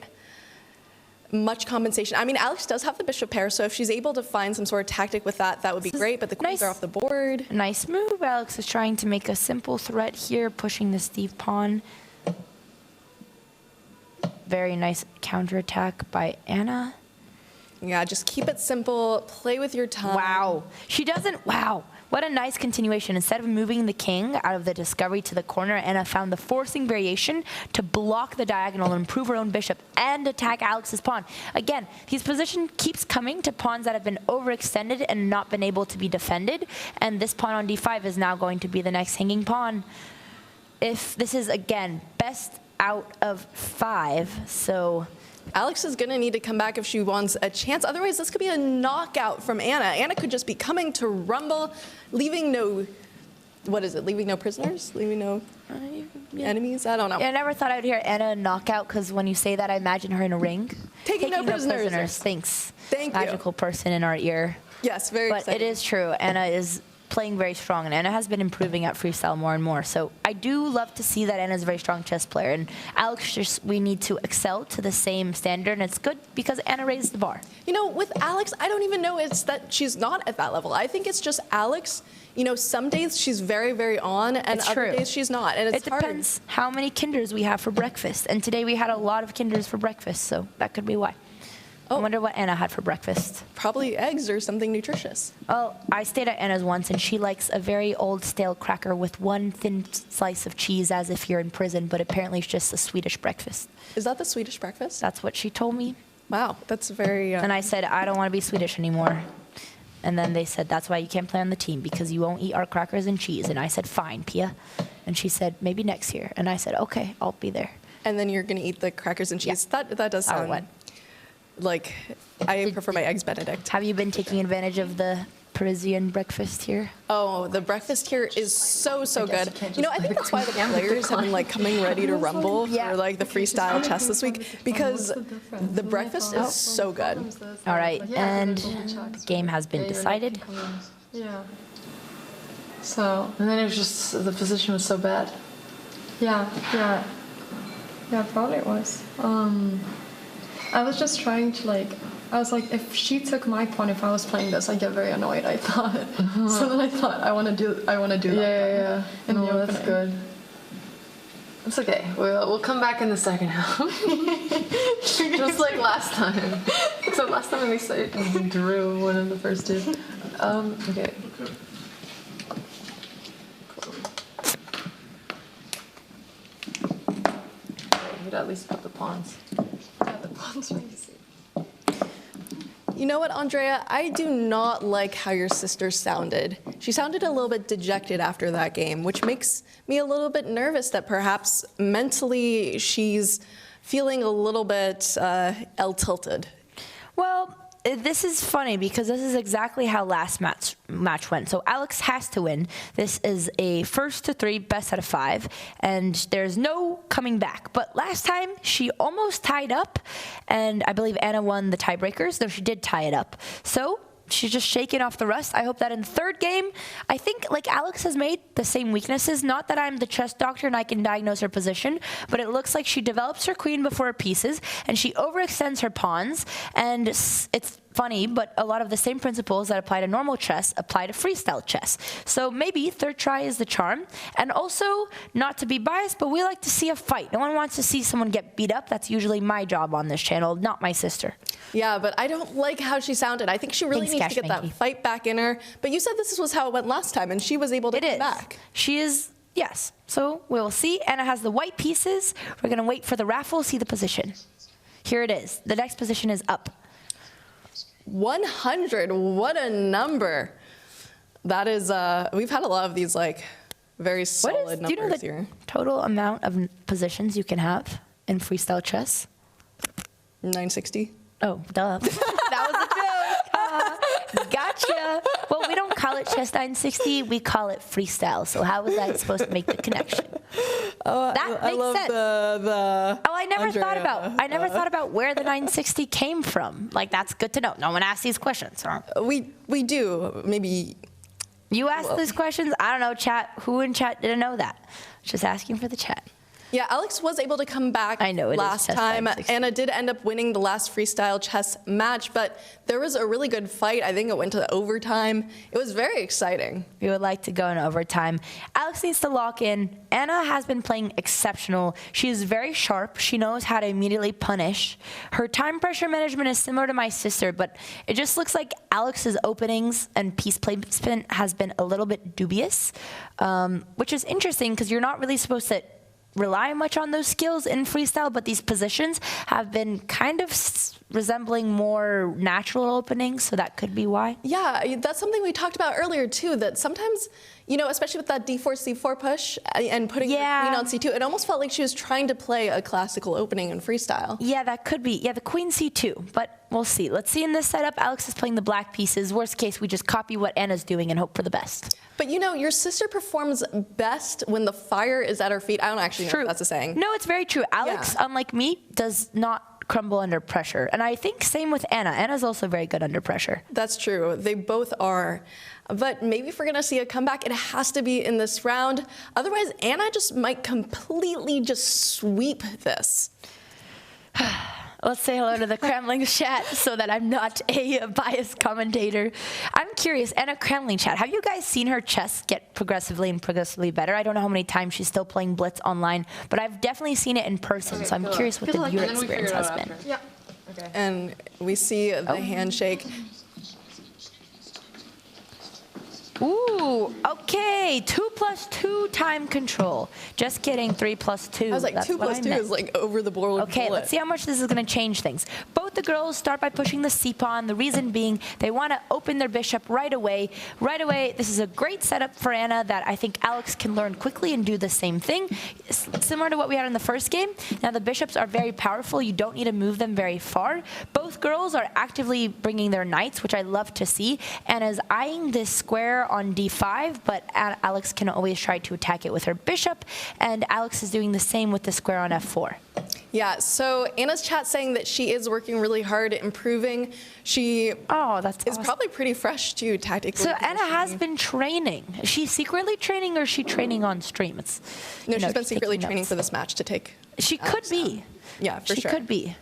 C: much compensation. I mean, Alex does have the bishop pair, so if she's able to find some sort of tactic with that, that would be great, but the queens are off the board.
B: Nice move. Alex is trying to make a simple threat here, pushing the Steve pawn. Very nice counterattack by Anna.
C: Yeah, just keep it simple, play with your time.
B: Wow. She doesn't, wow. What a nice continuation. Instead of moving the king out of the discovery to the corner, Anna found the forcing variation to block the diagonal and improve her own bishop and attack Alex's pawn. Again, his position keeps coming to pawns that have been overextended and not been able to be defended. And this pawn on d5 is now going to be the next hanging pawn. If this is, again, best out of 5, so
C: Alex is going to need to come back if she wants a chance. Otherwise, this could be a knockout from Anna. Anna could just be coming to Rumble, leaving no, what is it, leaving no prisoners? Leaving no enemies? I don't know.
B: I never thought I would hear Anna knockout, because when you say that, I imagine her in a ring.
C: Taking no prisoners.
B: Thanks.
C: Thank you.
B: Magical person in our ear.
C: Yes, very
B: But
C: exciting.
B: it is true. Anna is playing very strong, and Anna has been improving at freestyle more and more. So I do love to see that Anna's a very strong chess player, and Alex, we need to excel to the same standard, and it's good because Anna raised the bar.
C: You know, with Alex, I don't even know it's that she's not at that level. I think it's just Alex, you know, some days she's very, very on, and
B: It's
C: other
B: true.
C: days she's not, and it's
B: It
C: hard.
B: depends how many kinders we have for breakfast, and today we had a lot of kinders for breakfast, so that could be why. I wonder what Anna had for breakfast.
C: Probably eggs or something nutritious.
B: Well, I stayed at Anna's once, and she likes a very old stale cracker with one thin slice of cheese, as if you're in prison, but apparently it's just a Swedish breakfast.
C: Is that the Swedish breakfast?
B: That's what she told me.
C: Wow, that's very...
B: And I said, I don't want to be Swedish anymore. And then they said, that's why you can't play on the team, because you won't eat our crackers and cheese. And I said, fine, Pia. And she said, maybe next year. And I said, okay, I'll be there.
C: And then you're going to eat the crackers and cheese.
B: Yeah.
C: That does sound...
B: what?
C: Like, I prefer my eggs Benedict.
B: Have you been taking advantage of the Parisian breakfast here?
C: Oh, the breakfast here is so good. You know, I think that's why the players have been like coming ready to rumble for like the freestyle chess this week, because the breakfast is so good.
B: All right, and the game has been decided.
E: Yeah. So, and then it was just, the position was so bad. Yeah, probably it was. I was just trying to like I was like, if she took my pawn, if I was playing this, I'd get very annoyed. I thought. So then I thought, I want to do that.
F: Yeah.
E: In the
F: that's
E: opening.
F: good. It's okay. We'll come back in the second half. Just like last time. Except last time we drew one of the first two. Okay. We'd at least put the pawns.
E: Yeah, the pawns are easy.
C: You know what, Andrea? I do not like how your sister sounded. She sounded a little bit dejected after that game, which makes me a little bit nervous that perhaps mentally she's feeling a little bit tilted.
B: Well, this is funny because this is exactly how last match went. So Alex has to win. This is a 1-3 best out of 5, and there's no coming back. But last time she almost tied up, and I believe Anna won the tiebreakers, though she did tie it up. So she's just shaking off the rust. I hope that in the third game, I think like Alex has made the same weaknesses. Not that I'm the chess doctor and I can diagnose her position, but it looks like she develops her queen before her pieces, and she overextends her pawns, and it's funny, but a lot of the same principles that apply to normal chess apply to freestyle chess. So maybe third try is the charm. And also, not to be biased, but we like to see a fight. No one wants to see someone get beat up. That's usually my job on this channel, not my sister.
C: Yeah, but I don't like how she sounded. I think she really needs to get that fight back in her. But you said this was how it went last time, and she was able to come back.
B: She is, yes. So we will see. Anna has the white pieces. We're going to wait for the raffle, see the position. Here it is. The next position is up.
C: 100, what a number. That is, we've had a lot of these like very solid numbers here.
B: Do you know the total amount of positions you can have in freestyle chess?
C: 960.
B: Oh, duh. That was a joke. Gotcha. Well, we don't call it chess 960, we call it freestyle. So how was I supposed to make the connection? That makes sense. I never thought about where the 960 came from. Like, that's good to know. No one asks these questions.
C: We do. Maybe
B: you asked these questions. I don't know, chat. Who in chat didn't know that? Just asking for the chat.
C: Yeah, Alex was able to come back last time. Anna did end up winning the last freestyle chess match, but there was a really good fight. I think it went to overtime. It was very exciting.
B: We would like to go in overtime. Alex needs to lock in. Anna has been playing exceptional. She is very sharp. She knows how to immediately punish. Her time pressure management is similar to my sister, but it just looks like Alex's openings and piece placement has been a little bit dubious, which is interesting because you're not really supposed to rely much on those skills in freestyle, but these positions have been kind of resembling more natural openings, so that could be why.
C: Yeah, that's something we talked about earlier too, that sometimes, you know, especially with that d4, c4 push and putting the queen on c2, it almost felt like she was trying to play a classical opening in freestyle.
B: Yeah, that could be. Yeah, the queen c2, but we'll see. Let's see in this setup, Alex is playing the black pieces. Worst case, we just copy what Anna's doing and hope for the best.
C: But you know, your sister performs best when the fire is at her feet. I don't actually know if that's a saying.
B: No, it's very true. Alex, unlike me, does not crumble under pressure. And I think same with Anna. Anna's also very good under pressure.
C: That's true. They both are. But maybe if we're going to see a comeback, it has to be in this round. Otherwise, Anna just might completely just sweep this.
B: Let's say hello to the CRAMLING chat so that I'm not a biased commentator. I'm curious, Anna CRAMLING chat, have you guys seen her chess get progressively better? I don't know how many times she's still playing Blitz online, but I've definitely seen it in person, so I'm curious what your experience has been.
E: Yeah. Okay.
C: And we see the handshake.
B: Ooh, okay, 2+2 time control. Just kidding, 3+2.
C: I was like, 2+2 is like over the board.
B: Okay, let's see how much this is going to change things. Both the girls start by pushing the c-pawn. The reason being they want to open their bishop right away. Right away, this is a great setup for Anna that I think Alex can learn quickly and do the same thing. Similar to what we had in the first game. Now, the bishops are very powerful. You don't need to move them very far. Both girls are actively bringing their knights, which I love to see. Anna's eyeing this square on d5, but Alex can always try to attack it with her bishop, and Alex is doing the same with the square on f4.
C: Yeah, so Anna's chat saying that she is working really hard at improving. She is awesome. Probably pretty fresh too, tactically.
B: So Anna has been training. Is she secretly training, or is she training on stream?
C: No, she's been secretly training for this match to take.
B: She could be.
C: Yeah, for sure.
B: She could be.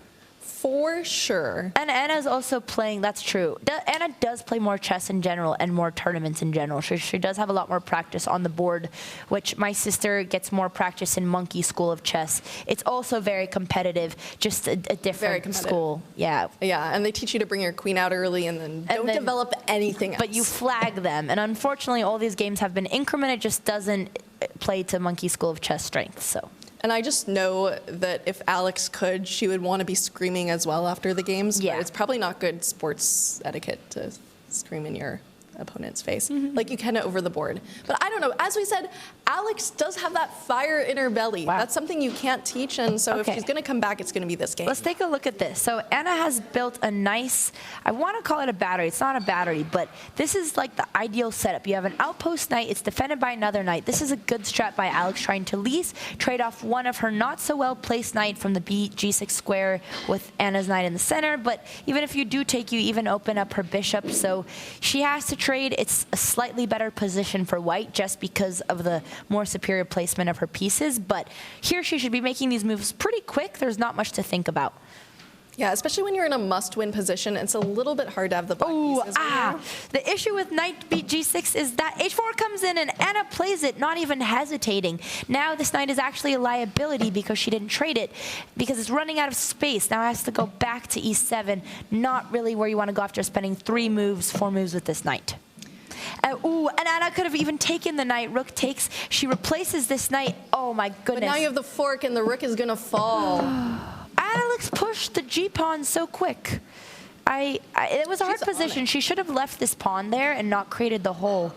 C: For sure.
B: And Anna's also playing, that's true. Anna does play more chess in general and more tournaments in general. She does have a lot more practice on the board, which my sister gets more practice in Monkey School of Chess. It's also very competitive, just a different school. Yeah.
C: Yeah, and they teach you to bring your queen out early and then don't develop anything else.
B: But you flag them. And unfortunately, all these games have been incremented. It just doesn't play to Monkey School of Chess strength, so.
C: And I just know that if Alex could, she would want to be screaming as well after the games.
B: Yeah.
C: But it's probably not good sports etiquette to scream in your opponent's face. Like you can over the board. But I don't know. As we said, Alex does have that fire in her belly.
B: Wow.
C: That's something you can't teach. And so if
B: Okay.
C: she's going to come back, it's going to be this game.
B: Let's take a look at this. So Anna has built a nice, I want to call it a battery. It's not a battery, but this is like the ideal setup. You have an outpost knight. It's defended by another knight. This is a good strat by Alex, trying to at least trade off one of her not so well placed knight from the G6 square with Anna's knight in the center. But even if you do take, you even open up her bishop. So she has to trade. It's a slightly better position for white just because of the more superior placement of her pieces. But here she should be making these moves pretty quick. There's not much to think about.
C: Yeah, especially when you're in a must-win position, it's a little bit hard to have the black pieces.
B: The issue with knight beat G6 is that H4 comes in and Anna plays it, not even hesitating. Now this knight is actually a liability because she didn't trade it, because it's running out of space. Now it has to go back to E7, not really where you want to go after spending 4 moves with this knight. And Anna could have even taken the knight. Rook takes. She replaces this knight. Oh my goodness.
C: But now you have the fork and the rook is going to fall.
B: Alex pushed the G-pawn so quick. It was a hard position. She should have left this pawn there and not created the hole.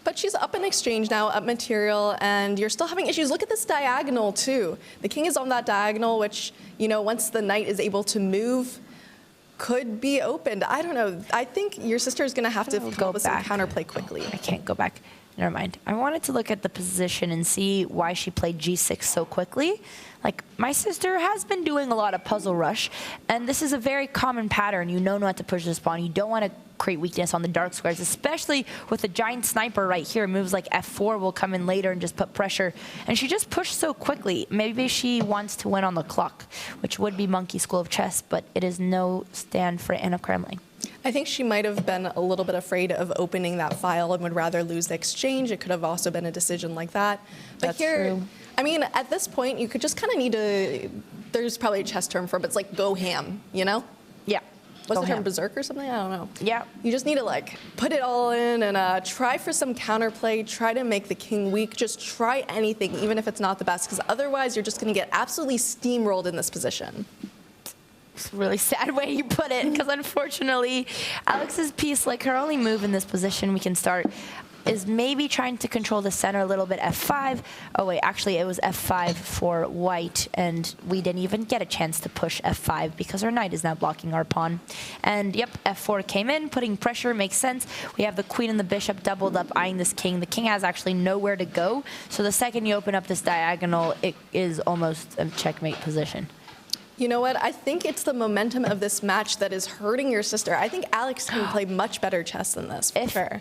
C: But she's up in exchange now, up material, and you're still having issues. Look at this diagonal, too. The king is on that diagonal, which, you know, once the knight is able to move, could be opened. I don't know. I think your sister is going to have to come up with some counterplay quickly.
B: I can't go back. Never mind. I wanted to look at the position and see why she played G6 so quickly. Like, my sister has been doing a lot of puzzle rush, and this is a very common pattern. You know not to push this pawn. You don't want to create weakness on the dark squares, especially with a giant sniper right here. Moves like F4 will come in later and just put pressure. And she just pushed so quickly. Maybe she wants to win on the clock, which would be Monkey School of Chess, but it is no stand for Anna CRAMLING.
C: I think she might have been a little bit afraid of opening that file and would rather lose the exchange. It could have also been a decision like that. But
B: That's
C: here,
B: true.
C: I mean, at this point, you could just kind of need to, there's probably a chess term for it, but it's like go ham, you know?
B: Yeah.
C: What's the term, berserk or something? I don't know.
B: Yeah.
C: You just need to like put it all in and try for some counterplay, try to make the king weak, just try anything, even if it's not the best, because otherwise you're just gonna get absolutely steamrolled in this position.
B: It's a really sad way you put it, because unfortunately, Alex's piece, like her only move in this position we can start, is maybe trying to control the center a little bit, F5. Oh wait, actually it was F5 for white, and we didn't even get a chance to push F5 because our knight is now blocking our pawn. And yep, F4 came in, putting pressure, makes sense. We have the queen and the bishop doubled up, eyeing this king. The king has actually nowhere to go, so the second you open up this diagonal, it is almost a checkmate position.
C: You know what? I think it's the momentum of this match that is hurting your sister. I think Alex can play much better chess than this, for sure.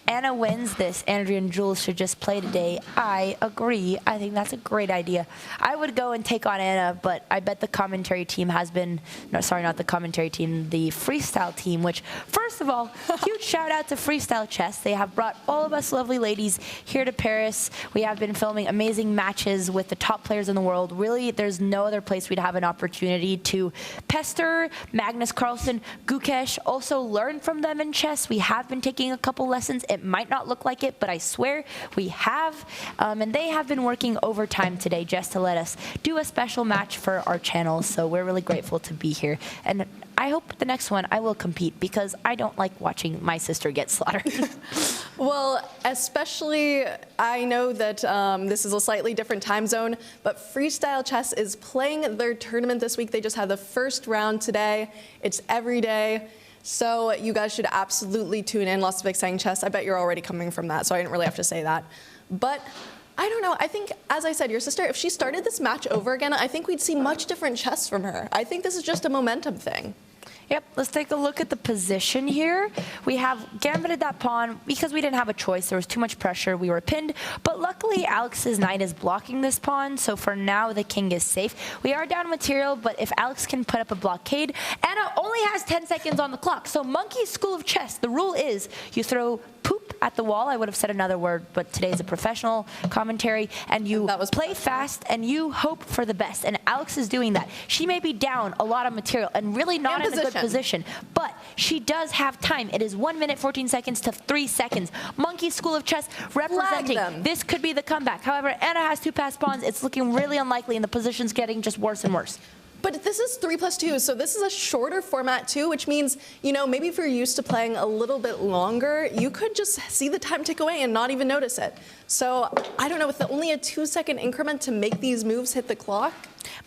B: Anna wins this, Andrea and Jules should just play today. I agree. I think that's a great idea. I would go and take on Anna, but I bet the commentary team has been, no, sorry, not the commentary team, the freestyle team, which, first of all, huge shout out to Freestyle Chess. They have brought all of us lovely ladies here to Paris. We have been filming amazing matches with the top players in the world. Really, there's no other place we'd have an opportunity to pester Magnus Carlsen, Gukesh, also learn from them in chess. We have been taking a couple lessons. It might not look like it, but I swear we have. And they have been working overtime today just to let us do a special match for our channel. So we're really grateful to be here. And I hope the next one I will compete, because I don't like watching my sister get slaughtered.
C: Well, especially, I know that this is a slightly different time zone, but Freestyle Chess is playing their tournament this week. They just had the first round today. It's every day. So you guys should absolutely tune in. Lots of exciting chess. I bet you're already coming from that, so I didn't really have to say that. But I don't know. I think, as I said, your sister, if she started this match over again, I think we'd see much different chess from her. I think this is just a momentum thing.
B: Yep, let's take a look at the position here. We have gambited that pawn because we didn't have a choice. There was too much pressure. We were pinned. But luckily, Alex's knight is blocking this pawn. So for now, the king is safe. We are down material, but if Alex can put up a blockade, Anna only has 10 seconds on the clock. So Monkey's School of Chess, the rule is you throw poop at the wall. I would have said another word, but today's a professional commentary. And you play fast and you hope for the best. And Alex is doing that. She may be down a lot of material and really not in a good position, but she does have time. It is 1 minute, 14 seconds to 3 seconds. Monkey School of Chess representing. This could be the comeback. However, Anna has 2 passed pawns. It's looking really unlikely, and the position's getting just worse and worse.
C: But this is 3+2, so this is a shorter format too, which means, you know, maybe if you're used to playing a little bit longer, you could just see the time tick away and not even notice it. So I don't know, with only a 2-second increment to make these moves hit the clock.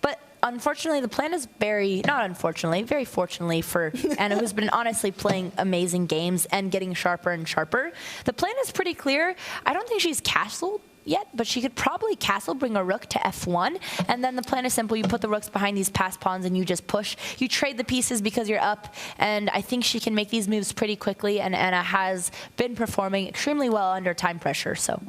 B: But unfortunately, the plan is very fortunately for Anna, who's been honestly playing amazing games and getting sharper and sharper. The plan is pretty clear. I don't think she's castled yet, but she could probably castle, bring a rook to f1, and then the plan is simple. You put the rooks behind these passed pawns and you just push. You trade the pieces because you're up, and I think she can make these moves pretty quickly, and Anna has been performing extremely well under time pressure. So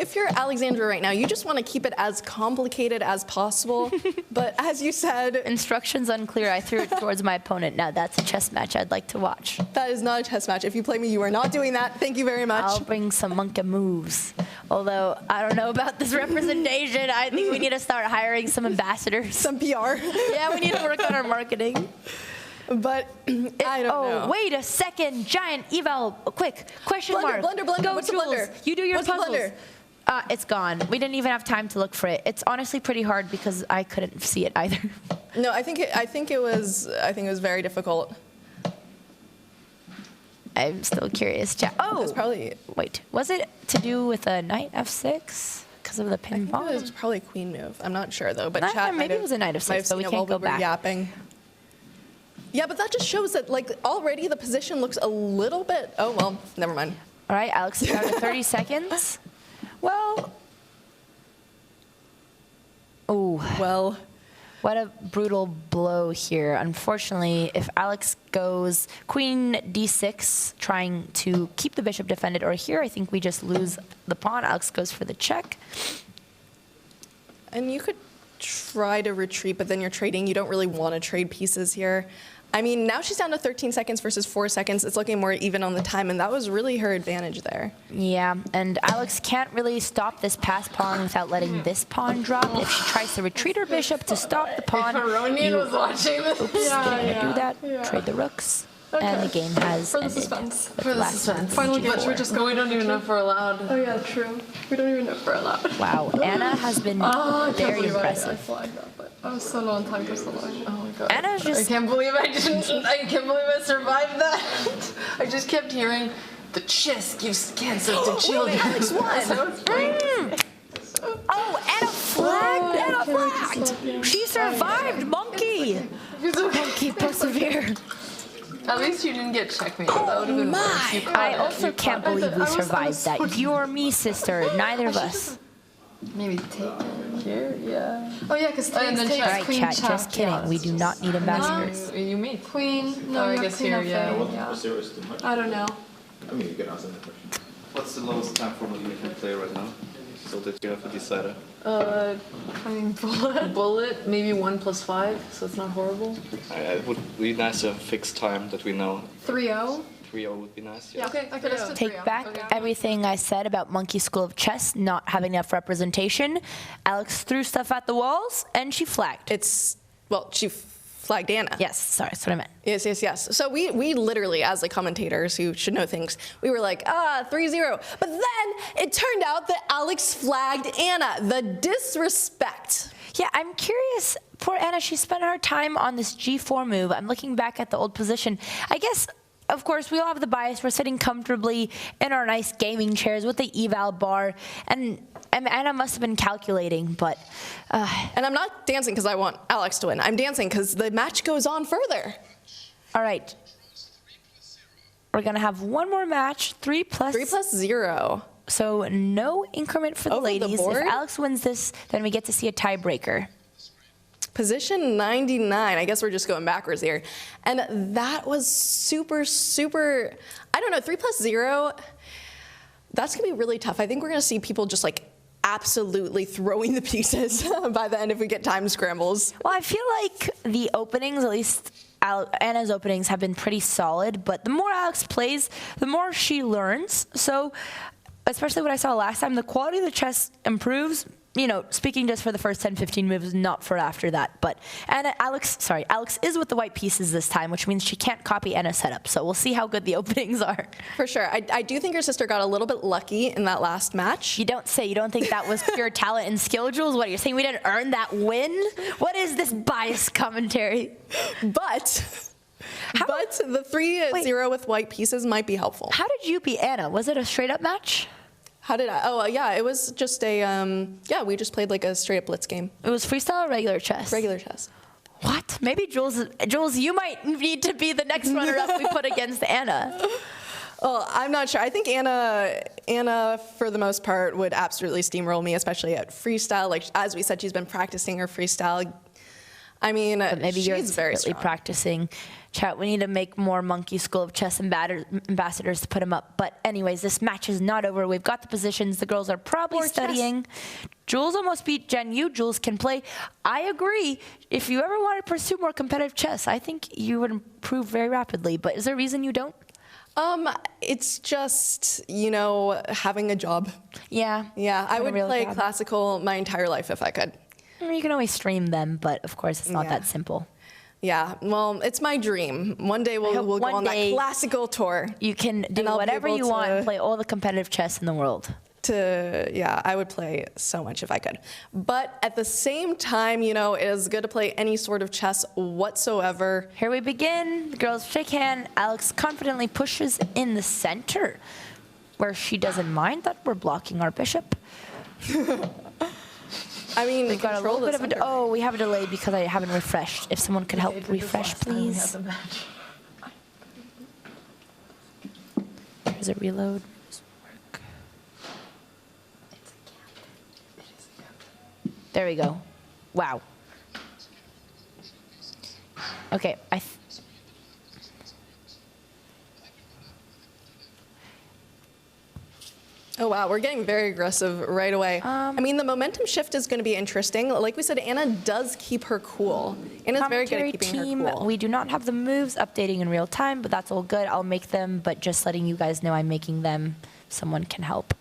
C: if you're Alexandra right now, you just want to keep it as complicated as possible, but as you said...
B: Instructions unclear. I threw it towards my opponent. Now that's a chess match I'd like to watch.
C: That is not a chess match. If you play me, you are not doing that. Thank you very much.
B: I'll bring some monkey moves. Although, I don't know about this representation. I think we need to start hiring some ambassadors.
C: Some PR.
B: Yeah, we need to work on our marketing.
C: But I don't know.
B: Oh, wait a second. Giant eval. Quick. Question mark.
C: Blunder.
B: Go,
C: What's
B: Jules.
C: the blunder?
B: You do your puzzles.
C: Blunder?
B: It's gone. We didn't even have time to look for it. It's honestly pretty hard because I couldn't see it either.
C: No, I think it was very difficult.
B: I'm still curious. Oh, wait. Was it to do with a knight f6 because of the pin pawn?
C: It was probably a queen move. I'm not sure though. But
B: maybe it was a knight f6, but we can't go back.
C: Yapping. Yeah, but that just shows that like already the position looks a little bit. Oh well, never mind.
B: All right, Alex is down to 30 seconds. Well. Oh.
C: Well.
B: What a brutal blow here. Unfortunately, if Alex goes queen d6, trying to keep the bishop defended, or here I think we just lose the pawn. Alex goes for the check.
C: And you could try to retreat, but then you're trading. You don't really want to trade pieces here. I mean, now she's down to 13 seconds versus 4 seconds. It's looking more even on the time, and that was really her advantage there.
B: Yeah, and Alex can't really stop this pass pawn without letting this pawn drop. If she tries to retreat her bishop to stop the pawn,
F: was watching this.
B: Oops, didn't do that. Yeah. Trade the rooks. Okay. And the game has
E: For the suspense.
F: For the suspense.
E: Final game.
F: But we don't even know if we're allowed.
E: Oh yeah, true. We don't even know if we're allowed.
B: Wow, Anna has been very impressive.
E: I flagged that, but I was so low on time for so long. Oh my god.
B: Anna's just...
F: I can't believe I survived that. I just kept hearing the chess gives cancer to children.
C: Alex won.
B: Oh, Anna flagged! Anna flagged! She survived, Monkey! Monkey, persevere.
F: At least you didn't get checkmated. That would have been worse.
B: I also can't believe we survived that. You or me, sister. Neither of us.
F: Maybe take it here, yeah.
E: Oh yeah, because
F: and then
B: All right,
E: queen
B: chat,
E: check.
B: just kidding. We do not need ambassadors.
F: You mate.
E: Queen, no,
F: I guess here, yeah.
E: I don't know.
G: I mean, you can answer that question. What's the lowest time format you can play right now? So that you have a decider.
F: I mean, bullet, maybe 1+5, so it's not horrible.
G: It would be nice to have a fixed time that we know.
E: 3-0.
G: 3-0 would be nice. Yeah.
E: Okay, let's do 3-0.
B: Take back everything I said about Monkey School of Chess not having enough representation. Alex threw stuff at the walls, and she flagged.
C: She flagged Anna.
B: Yes, sorry, that's what I meant.
C: Yes. So we literally, as the commentators who should know things, we were like, 3-0. But then it turned out that Alex flagged Anna. The disrespect.
B: Yeah, I'm curious. Poor Anna, she spent her time on this G4 move. I'm looking back at the old position. I guess, of course, we all have the bias. We're sitting comfortably in our nice gaming chairs with the eval bar. And Anna must have been calculating, but...
C: And I'm not dancing because I want Alex to win. I'm dancing because the match goes on further.
B: All right. We're going to have one more match,
C: 3+0.
B: So no increment for the ladies. If Alex wins this, then we get to see a tiebreaker.
C: Position 99. I guess we're just going backwards here. And that was super, super, I don't know, 3+0. That's going to be really tough. I think we're going to see people just like absolutely throwing the pieces by the end if we get time scrambles.
B: Well, I feel like the openings, at least Anna's openings, have been pretty solid, but the more Alex plays, the more she learns. So, especially what I saw last time, the quality of the chess improves. You know, speaking just for the first 10, 15 moves, not for after that. But Alex is with the white pieces this time, which means she can't copy Anna's setup. So we'll see how good the openings are.
C: For sure. I do think your sister got a little bit lucky in that last match.
B: You don't say. You don't think that was pure talent and skill, Jules? What, you're saying we didn't earn that win? What is this biased commentary?
C: But the 3-0 with white pieces might be helpful.
B: How did you beat Anna? Was it a straight-up match?
C: How did I? Oh, yeah, it was just a, yeah, we just played like a straight up blitz game.
B: It was freestyle or regular chess?
C: Regular chess.
B: What? Maybe Jules, you might need to be the next runner-up we put against Anna.
C: Well, I'm not sure. I think Anna, for the most part, would absolutely steamroll me, especially at freestyle. Like, as we said, she's been practicing her freestyle. I mean,
B: but maybe
C: she's
B: you're
C: very strong.
B: practicing. Chat, we need to make more Monkey School of Chess ambassadors to put them up. But anyways, this match is not over. We've got the positions. The girls are probably studying. Jules almost beat Jen Yu. Jules can play. I agree. If you ever want to pursue more competitive chess, I think you would improve very rapidly. But is there a reason you don't?
C: It's just, you know, having a job.
B: Yeah.
C: Yeah, I would play classical my entire life if I could.
B: You can always stream them, but of course it's not that simple.
C: Yeah, well, it's my dream. One day we'll go on that classical tour.
B: You can do whatever you want and play all the competitive chess in the world.
C: Yeah, I would play so much if I could. But at the same time, you know, it is good to play any sort of chess whatsoever.
B: Here we begin. The girls shake hand. Alex confidently pushes in the center, where she doesn't mind that we're blocking our bishop.
C: I mean,
B: we've got a little bit of a... Oh, we have a delay because I haven't refreshed. If someone could help refresh, please. There's a reload. There we go. Wow. Okay,
C: Oh, wow, we're getting very aggressive right away. I mean, the momentum shift is going to be interesting. Like we said, Anna does keep her cool. Anna's very good at keeping her cool.
B: We do not have the moves updating in real time, but that's all good. I'll make them, but just letting you guys know I'm making them. Someone can help.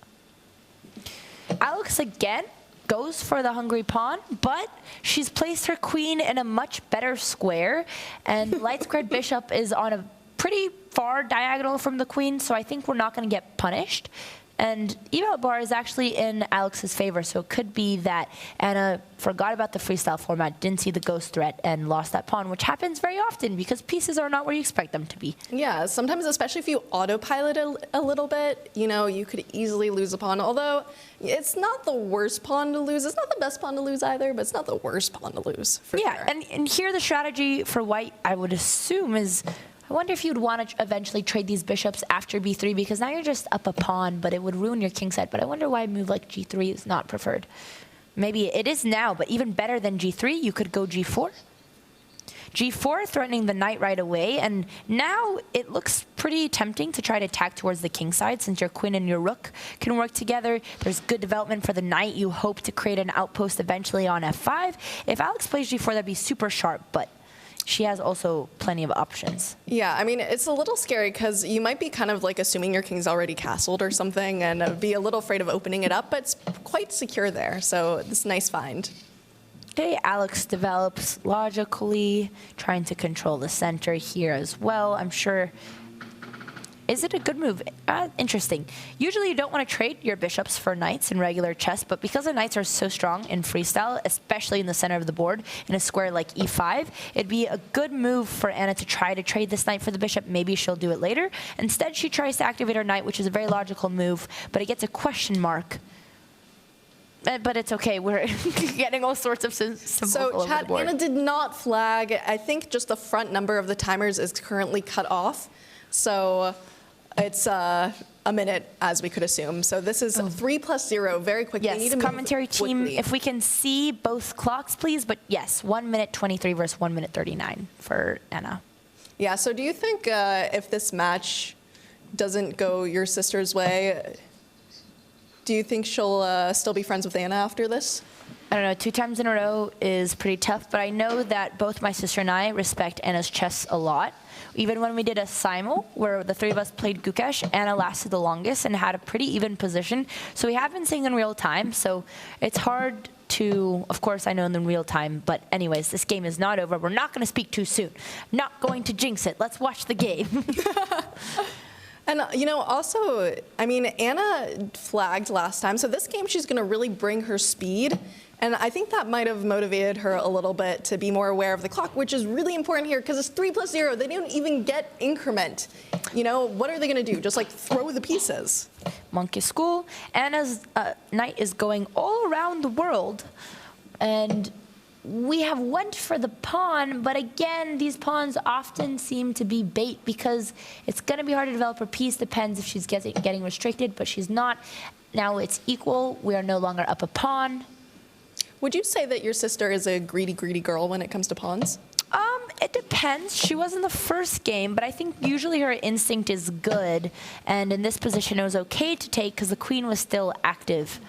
B: Alex again goes for the hungry pawn, but she's placed her queen in a much better square, and light squared bishop is on a pretty far diagonal from the queen, so I think we're not going to get punished. And eval bar is actually in Alex's favor, so it could be that Anna forgot about the freestyle format, didn't see the ghost threat, and lost that pawn, which happens very often because pieces are not where you expect them to be.
C: Yeah, sometimes, especially if you autopilot a little bit, you know, you could easily lose a pawn. Although it's not the worst pawn to lose. It's not the best pawn to lose either, but it's not the worst pawn to lose, for sure.
B: Yeah, and here the strategy for white, I would assume, is... I wonder if you'd want to eventually trade these bishops after b3, because now you're just up a pawn, but it would ruin your king set. But I wonder why a move like g3 is not preferred. Maybe it is now, but even better than g3, you could go g4. g4 threatening the knight right away, and now it looks pretty tempting to try to attack towards the king side since your queen and your rook can work together. There's good development for the knight. You hope to create an outpost eventually on f5. If Alex plays g4, that'd be super sharp, but she has also plenty of options. Yeah,
C: I mean, it's a little scary because you might be kind of like assuming your king's already castled or something and be a little afraid of opening it up, but it's quite secure there, so it's a nice find.
B: Okay, Alex develops logically, trying to control the center here as well. I'm sure... Is it a good move? Interesting. Usually you don't want to trade your bishops for knights in regular chess, but because the knights are so strong in freestyle, especially in the center of the board, in a square like e5, it'd be a good move for Anna to try to trade this knight for the bishop. Maybe she'll do it later. Instead, she tries to activate her knight, which is a very logical move, but it gets a question mark. But it's okay. We're getting all sorts of symbols all over the board.
C: Anna did not flag. I think just the front number of the timers is currently cut off. So it's a minute, as we could assume. So this is 3 + 0, very quick.
B: Yes,
C: They need to move
B: commentary team,
C: quickly.
B: if we can see both clocks, please. But yes, 1 minute 23 versus 1 minute 39 for Anna.
C: Yeah, so do you think if this match doesn't go your sister's way, do you think she'll still be friends with Anna after this?
B: I don't know, 2 times in a row is pretty tough, but I know that both my sister and I respect Anna's chess a lot. Even when we did a simul, where the 3 of us played Gukesh, Anna lasted the longest and had a pretty even position. So we have been seeing in real time, so it's hard to, of course, I know in real time, but anyways, this game is not over. We're not going to speak too soon. Not going to jinx it. Let's watch the game.
C: And, you know, also, I mean, Anna flagged last time, so this game she's going to really bring her speed. And I think that might have motivated her a little bit to be more aware of the clock, which is really important here because it's 3 + 0. They don't even get increment. You know, what are they going to do? Just like throw the pieces?
B: Monkey School. Anna's knight is going all around the world. And we have went for the pawn, but again, these pawns often seem to be bait because it's going to be hard to develop her piece. Depends if she's getting restricted, but she's not. Now it's equal. We are no longer up a pawn.
C: Would you say that your sister is a greedy, greedy girl when it comes to pawns?
B: It depends. She was in the first game, but I think usually her instinct is good. And in this position, it was okay to take because the queen was still active.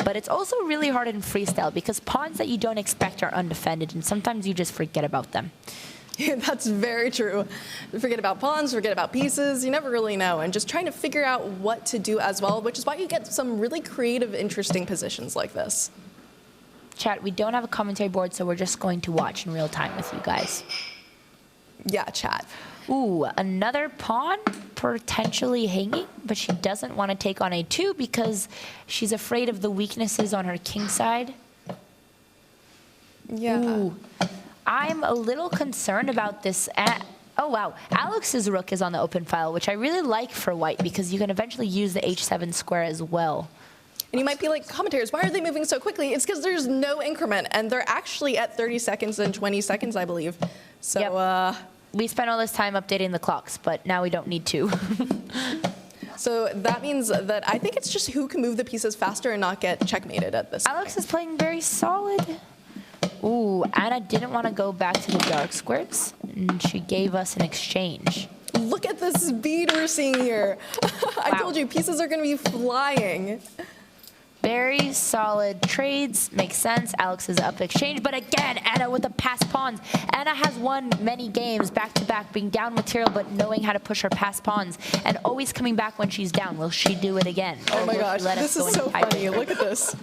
B: But it's also really hard in freestyle because pawns that you don't expect are undefended, and sometimes you just forget about them.
C: That's very true. Forget about pawns, forget about pieces. You never really know. And just trying to figure out what to do as well, which is why you get some really creative, interesting positions like this.
B: Chat, we don't have a commentary board, so we're just going to watch in real time with you guys.
C: Yeah, chat.
B: Ooh, another pawn potentially hanging, but she doesn't want to take on a2 because she's afraid of the weaknesses on her king side.
C: Yeah.
B: Ooh, I'm a little concerned about this. Oh, wow. Alex's rook is on the open file, which I really like for white because you can eventually use the h7 square as well.
C: And you might be like, commentators, why are they moving so quickly? It's because there's no increment, and they're actually at 30 seconds and 20 seconds, I believe. So,
B: yep. We spent all this time updating the clocks, but now we don't need to.
C: So that means that I think it's just who can move the pieces faster and not get checkmated at this
B: Alex
C: point.
B: is playing very solid. Ooh, Anna didn't want to go back to the dark squares, and she gave us an exchange.
C: Look at the speed we're seeing here. I told you, pieces are going to be flying.
B: Very solid trades, makes sense. Alex is up exchange, but again, Anna with the passed pawns. Anna has won many games back to back, being down material, but knowing how to push her passed pawns and always coming back when she's down. Will she do it again?
C: Oh my gosh, this is so funny. Look at this.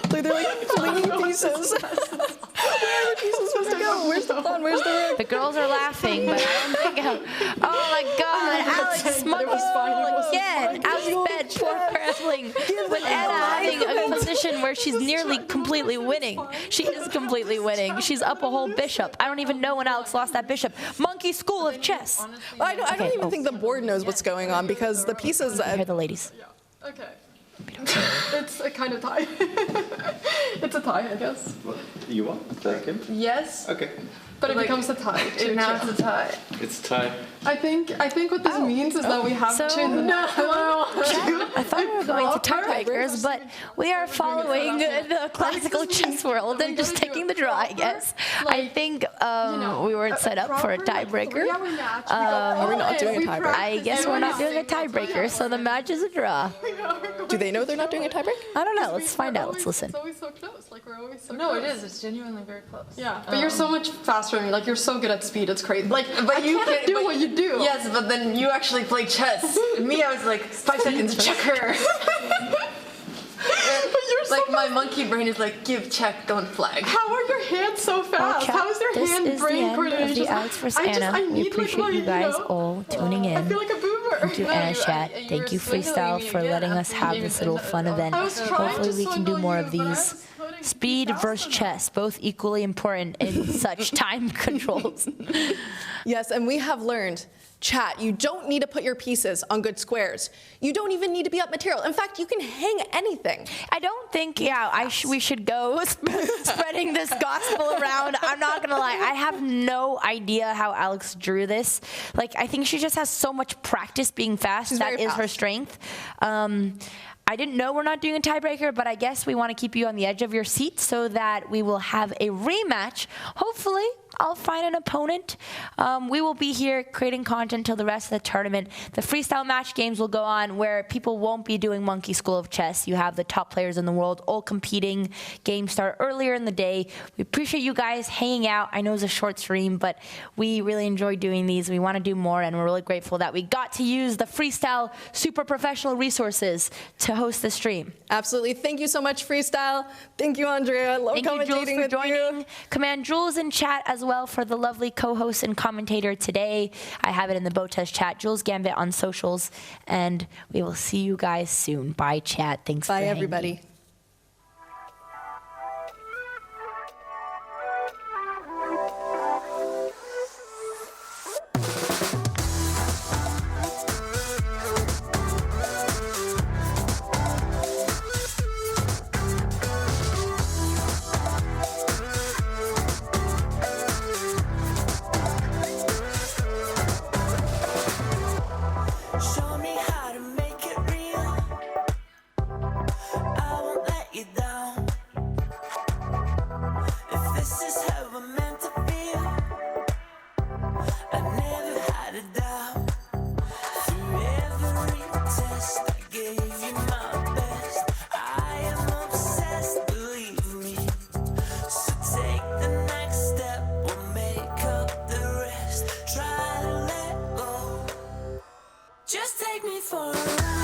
C: Look, they're like flinging pieces. Where are the pieces supposed to go? Where's the pawn? Where's the rook?
B: The girls are laughing, but I don't think. Oh my God, Alex monkey school again. Alex bed, poor CRAMLING, with Anna having a position where she's nearly completely winning. She is completely winning. She's up a whole bishop. I don't even know when Alex lost that bishop. Monkey school of chess.
C: I don't even think the board knows what's going on because the pieces.
B: Hear the ladies.
E: Yeah. Okay. It's a kind of tie. It's a tie, I guess.
G: What? You want to take him?
E: Yes.
G: Okay.
E: But it becomes a tie. Now it's a tie.
G: It's time.
E: I think what this means is that we have
B: So-
E: to. No.
B: I thought we were going to tiebreakers, but we are following the classical chess world and just taking the draw, I guess. I think we weren't set up for a tiebreaker.
C: Are we not doing a tiebreaker?
B: I guess we're not doing a tiebreaker, so the match is a draw.
C: Do they know they're not doing a tiebreak?
B: I don't know. Let's find out. Let's listen.
E: It's always so close. Like we're always so
F: No,
E: close.
F: it is. It's genuinely very close.
E: Yeah, but you're so much faster than me. Like you're so good at speed. It's crazy. Like,
F: But you
E: can't
F: can't
E: do what you do.
F: Yes, but then you actually play chess. Me, I was like 5 seconds, check her. Like my monkey brain is like, give check, don't flag.
E: How are your hands so fast? How is your
B: This is the
E: hand-brain
B: end of
E: coordination?
B: the Alex vs.
E: I
B: Anna. We
E: need,
B: appreciate you guys all tuning
E: I
B: in.
E: feel like a boomer.
B: Thank you, Anna's chat. Thank you, Freestyle, for letting us have this little fun event.
E: I was trying
B: Hopefully
E: to
B: we can do
E: swindle
B: more
E: you,
B: of
E: but I
B: these.
E: was putting
B: Speed versus chess, both equally important in such time controls.
C: Yes, and we have learned, chat, you don't need to put your pieces on good squares. You don't even need to be up material. In fact, you can hang anything.
B: I don't think, we should go spreading this gospel around. I'm not gonna lie, I have no idea how Alex drew this. Like, I think she just has so much practice being fast. That is her strength. I didn't know we're not doing a tiebreaker, but I guess we want to keep you on the edge of your seat so that we will have a rematch. Hopefully, I'll find an opponent. We will be here creating content till the rest of the tournament. The freestyle match games will go on where people won't be doing Monkey School of Chess. You have the top players in the world all competing. Games start earlier in the day. We appreciate you guys hanging out. I know it's a short stream, but we really enjoy doing these. We want to do more, and we're really grateful that we got to use the freestyle super professional resources to host the stream.
C: Absolutely. Thank you so much, Freestyle. Thank you, Andrea. Love
B: Thank you, Jules, for joining.
C: You.
B: Command Jules in chat as well for the lovely co-host and commentator today. I have it in the Botez chat, Jules Gambit on socials, and we will see you guys soon. Bye, chat. Thanks for hanging.
C: Bye, everybody.
A: Show me how to make it real. I won't let you down. If this is how we're meant to feel, I never had a doubt. Through every test, I gave you my best. I am obsessed, believe me. So take the next step, we'll make up the rest. Try to let go. Just take me for a ride.